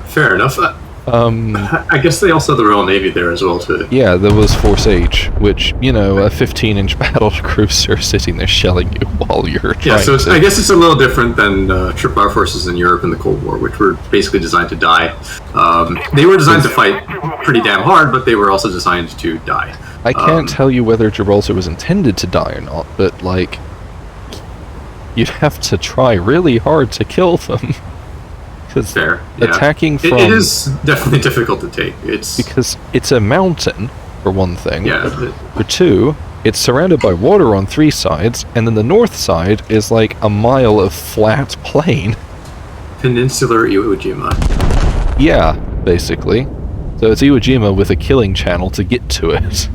Fair enough. I guess they also have the Royal Navy there as well, too. Yeah, there was Force H, which, you know, a 15-inch battle cruiser sitting there shelling you while you're trying so I guess it's a little different than triple R forces in Europe in the Cold War, which were basically designed to die. They were designed to fight pretty damn hard, but they were also designed to die. I can't tell you whether Gibraltar was intended to die or not, but, like, you'd have to try really hard to kill them. Fair. Attacking from... It is definitely difficult to take. Because it's a mountain, for one thing. Yeah. For two, it's surrounded by water on three sides, and then the north side is like a mile of flat plain. Peninsular Iwo Jima. Yeah, basically. So it's Iwo Jima with a killing channel to get to it.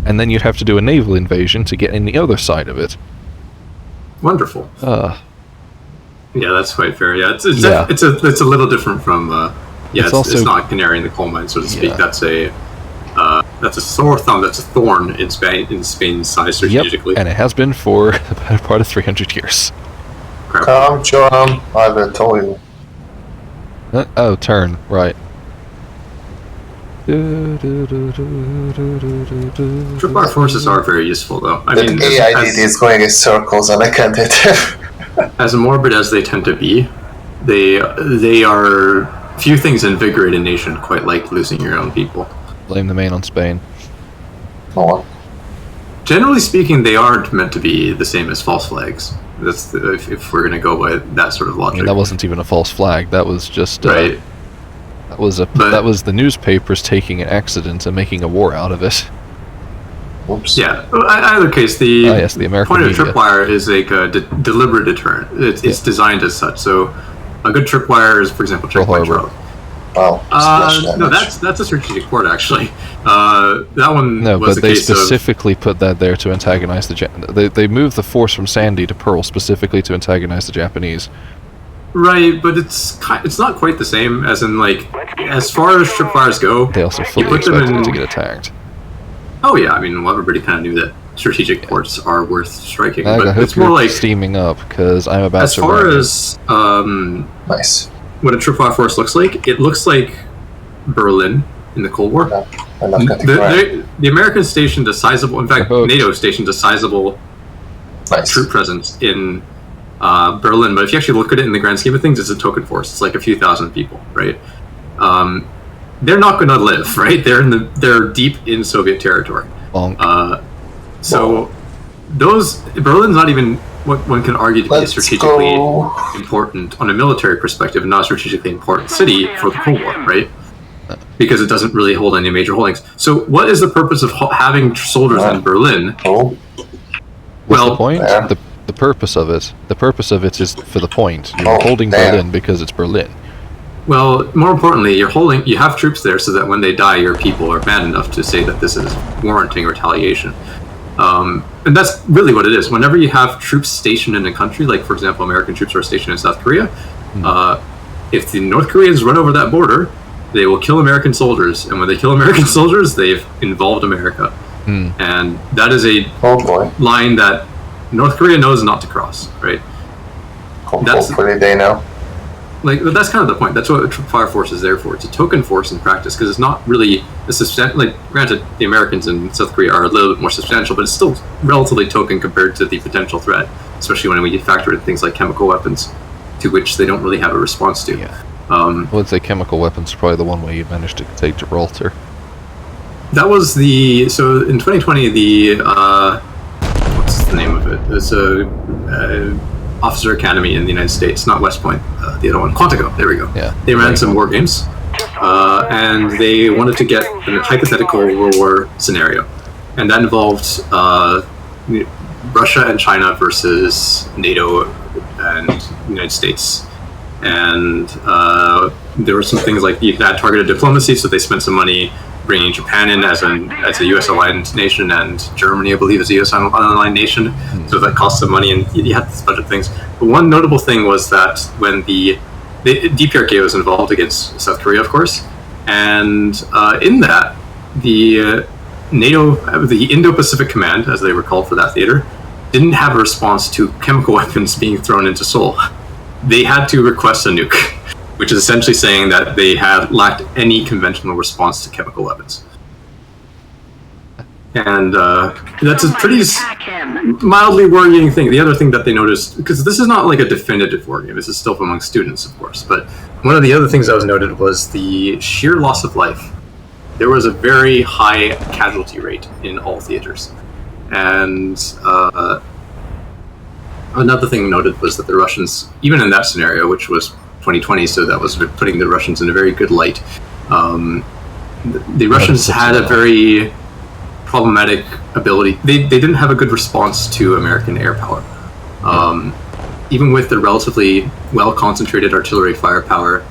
And then you'd have to do a naval invasion to get in the other side of it. Wonderful. Yeah, that's quite fair. Yeah, it's a little different from. It's not canary in the coal mine, so to speak. Yeah. That's a sore thumb. That's a thorn in Spain's side strategically. Yep, and it has been for the better part of 300 years. Crap. Come, John. I will tell you. Oh, turn right. Triple R forces are very useful, though. I mean, AID is going in circles, and I can't hit him. As morbid as they tend to be, they are few things invigorate a nation quite like losing your own people. Blame the main on Spain. Oh. generally speaking, they aren't meant to be the same as false flags. That's if we're going to go by that sort of I logic. mean, that wasn't even a false flag. That was just right. That was the newspapers taking an accident and making a war out of it. Oops. Yeah. Either case, the American point of media. tripwire is like a deliberate deterrent. It's designed as such. So a good tripwire is, for example, Checkpoint Harbor. Charlie. Wow. No, that's a strategic port actually. That one No, was but a they case specifically put that there to antagonize the they moved the force from Sandy to Pearl specifically to antagonize the Japanese. Right, but it's not quite the same as in like as far as tripwires go. They also fully put them expected in- to get attacked. Oh yeah, I mean, well, everybody kind of knew that strategic ports are worth striking, I but hope it's more you're like steaming up because I'm about as to. far run. as Nice. what a tripwire force looks like. It looks like Berlin in the Cold War. No, I'm not getting right. The Americans stationed a sizable, in fact, Oh. NATO stationed a sizable Nice. troop presence in Berlin. But if you actually look at it in the grand scheme of things, it's a token force. It's like a few thousand people, right? They're not going to live, right? They're deep in Soviet territory. Bonk. So Berlin's not even what one can argue to be Let's strategically go. important on a military perspective, and not a strategically important city for the Cold War, right? Because it doesn't really hold any major holdings. So what is the purpose of having soldiers in Berlin? Oh, What's well, the point? yeah. The purpose of it. The purpose of it is for the point. You're Oh, holding damn. Berlin because it's Berlin. Well, more importantly, you have troops there so that when they die, your people are bad enough to say that this is warranting retaliation. And that's really what it is. Whenever you have troops stationed in a country, like for example, American troops are stationed in South Korea, if the North Koreans run over that border, they will kill American soldiers, and when they kill American soldiers, they've involved America. And that is a oh boy. line that North Korea knows not to cross, right? That's- Hopefully they know. Like, but that's kind of the point. That's what a fire force is there for. It's a token force in practice because it's not really a substantial. Like, granted, the Americans in South Korea are a little bit more substantial, but it's still relatively token compared to the potential threat, especially when we factor in things like chemical weapons, to which they don't really have a response to. Yeah. I would say chemical weapons is probably the one way you managed to take Gibraltar. That was so in 2020 what's the name of it? It's a officer academy in the United States, not West Point. The other one, Quantico. There we go. Yeah. They ran some war games, and they wanted to get a hypothetical World War scenario, and that involved Russia and China versus NATO and the United States. And there were some things like you had targeted diplomacy, so they spent some money bringing Japan in as a U.S. aligned nation, and Germany, I believe, is a U.S. aligned nation. So that cost some money, and you had this bunch of things. But one notable thing was that when the DPRK was involved against South Korea, of course, and in that, the NATO, the Indo-Pacific Command, as they were called for that theater, didn't have a response to chemical weapons being thrown into Seoul. They had to request a nuke, which is essentially saying that they had lacked any conventional response to chemical weapons. And that's a pretty mildly worrying thing. The other thing that they noticed, because this is not like a definitive war game, this is still among students, of course, but one of the other things that was noted was the sheer loss of life. There was a very high casualty rate in all theaters. And another thing noted was that the Russians, even in that scenario, which was 2020, so that was putting the Russians in a very good light, the Russians had a very problematic ability. They didn't have a good response to American air power. Even with the relatively well-concentrated artillery firepower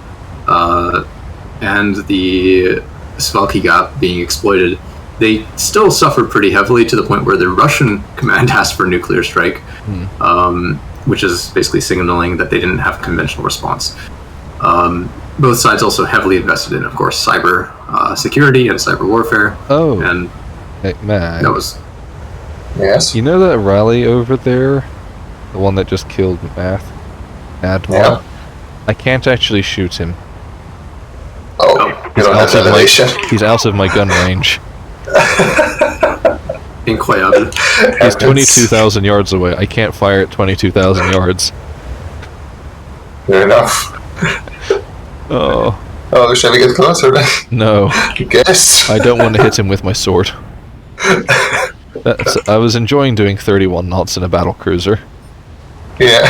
and the Svalky Gap being exploited, they still suffered pretty heavily to the point where the Russian command asked for nuclear strike, which is basically signaling that they didn't have a conventional response. Both sides also heavily invested in, of course, cyber security and cyber warfare. Oh, and hey, man. that was Yes. You know that rally over there? The one that just killed Admiral? Yeah. I can't actually shoot him. Oh, you don't have ventilation. He's out of my gun range. incroyable. He's 22,000 yards away. I can't fire at 22,000 yards. Fair enough. Oh. Oh, shall we get closer then? No. Guess. I don't want to hit him with my sword. I was enjoying doing 31 knots in a battle cruiser. Yeah.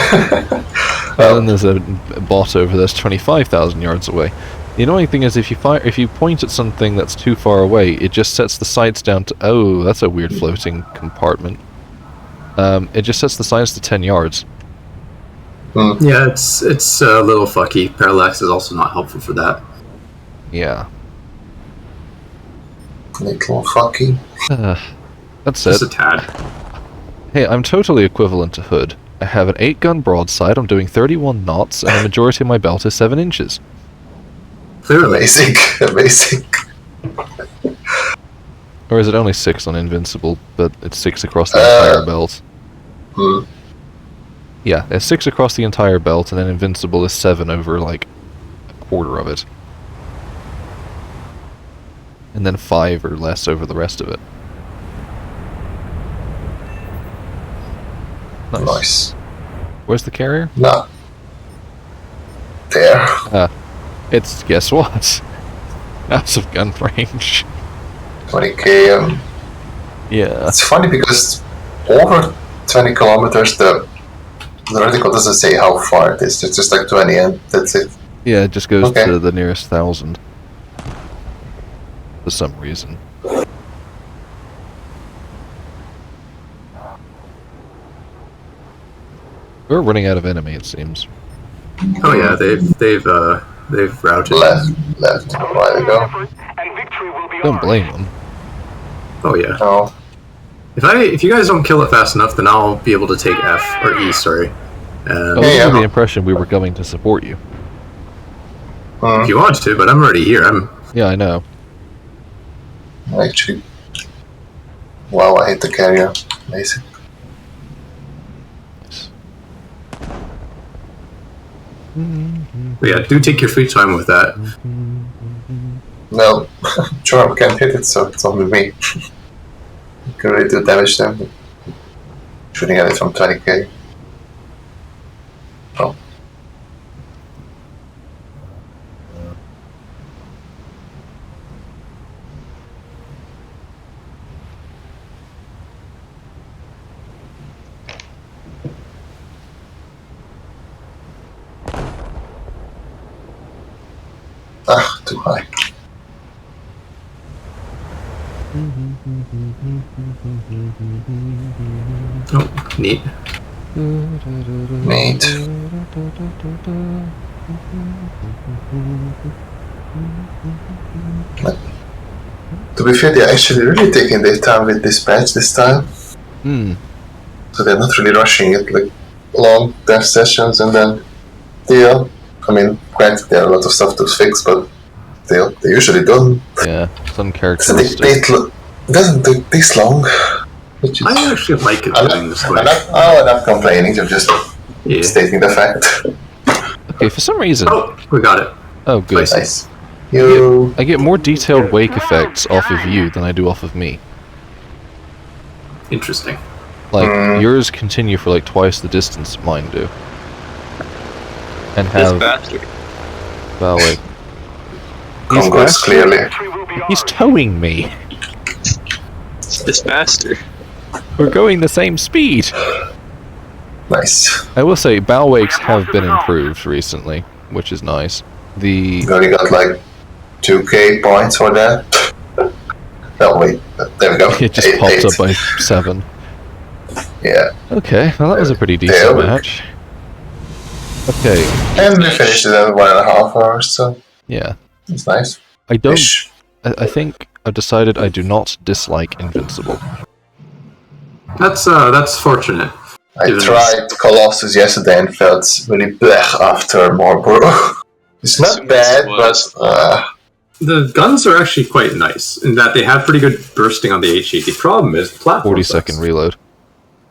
And then there's a bot over there that's 25,000 yards away. The annoying thing is if you point at something that's too far away, it just sets the sights down to... Oh, that's a weird floating compartment. It just sets the sights to 10 yards. Yeah, it's a little fucky. Parallax is also not helpful for that. Yeah. Little fucky. That's Just a it. tad. Hey, I'm totally equivalent to Hood. I have an 8-gun broadside, I'm doing 31 knots, and the majority of my belt is 7 inches. Clearly. Amazing. Amazing. Or is it only 6 on Invincible, but it's 6 across the entire belt? Yeah, it's 6 across the entire belt, and then Invincible is 7 over, like, a quarter of it. And then 5 or less over the rest of it. Nice. Where's the carrier? No. There. It's, guess what? Out of gun range. 20k. Yeah. It's funny because over 20 kilometers, the article doesn't say how far it is. It's just like 20 and that's it. Yeah, it just goes Okay. to the nearest 1,000. For some reason. We're running out of enemy, it seems. Oh yeah, they've routed. Left a while ago. And victory will be Don't ours. blame them. Oh yeah. No. If you guys don't kill it fast enough, then I'll be able to take F or E. Sorry. I And was Yeah, under yeah. the impression we were going to support you. if you want to, but I'm already here. Yeah, I know. Actually. Wow, I hit the carrier. Amazing. But yeah, do take your free time with that. No. Charm can't hit it, so it's only me. You can really do damage there. But shooting at it from 20k. Oh. Ah, too high. Oh, neat. Neat. To be fair, they're actually really taking their time with dispatch this time. So they're not really rushing it, like long test sessions and then still. I mean, granted, there are a lot of stuff to fix, but still, they usually don't. Yeah, some So characteristics. it doesn't take this long. Which is, I actually like it doing this way. I'm not complaining, I'm just Yeah. stating the fact. Okay, for some reason... Oh, we got it. Oh, good. Nice. You. I get more detailed wake effects off of you than I do off of me. Interesting. Like, yours continue for like twice the distance mine do. And have... Well, like... Congo's clearly. Victory will be He's ours. towing me! This faster. We're going the same speed! Nice. I will say, bow wakes have been improved recently, which is nice. The... You only got like 2k points for that. No, wait. There we go. It just Eight- popped eight. up by 7. Yeah. Okay, well that was a pretty decent There we- match. Okay, And we finished it in 1.5 hours, so yeah. it's nice. I don't... Ish. I think I've decided I do not dislike Invincible. That's fortunate. I Given tried Colossus yesterday and felt really blech after Marlboro. It's not bad, but The guns are actually quite nice in that they have pretty good bursting on the HE. The problem is the platform 40-second sucks. reload.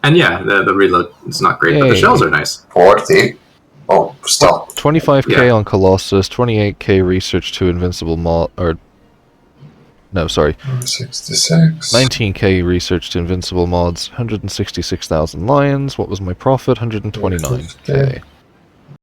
And yeah, the reload is not great, but the Yay. shells are nice. 40. Oh, stop. 25k Yeah. on Colossus, 28k research to Invincible mod, or... No, sorry. 66. 19k research to Invincible mods, 166,000 lions. What was my profit? 129k.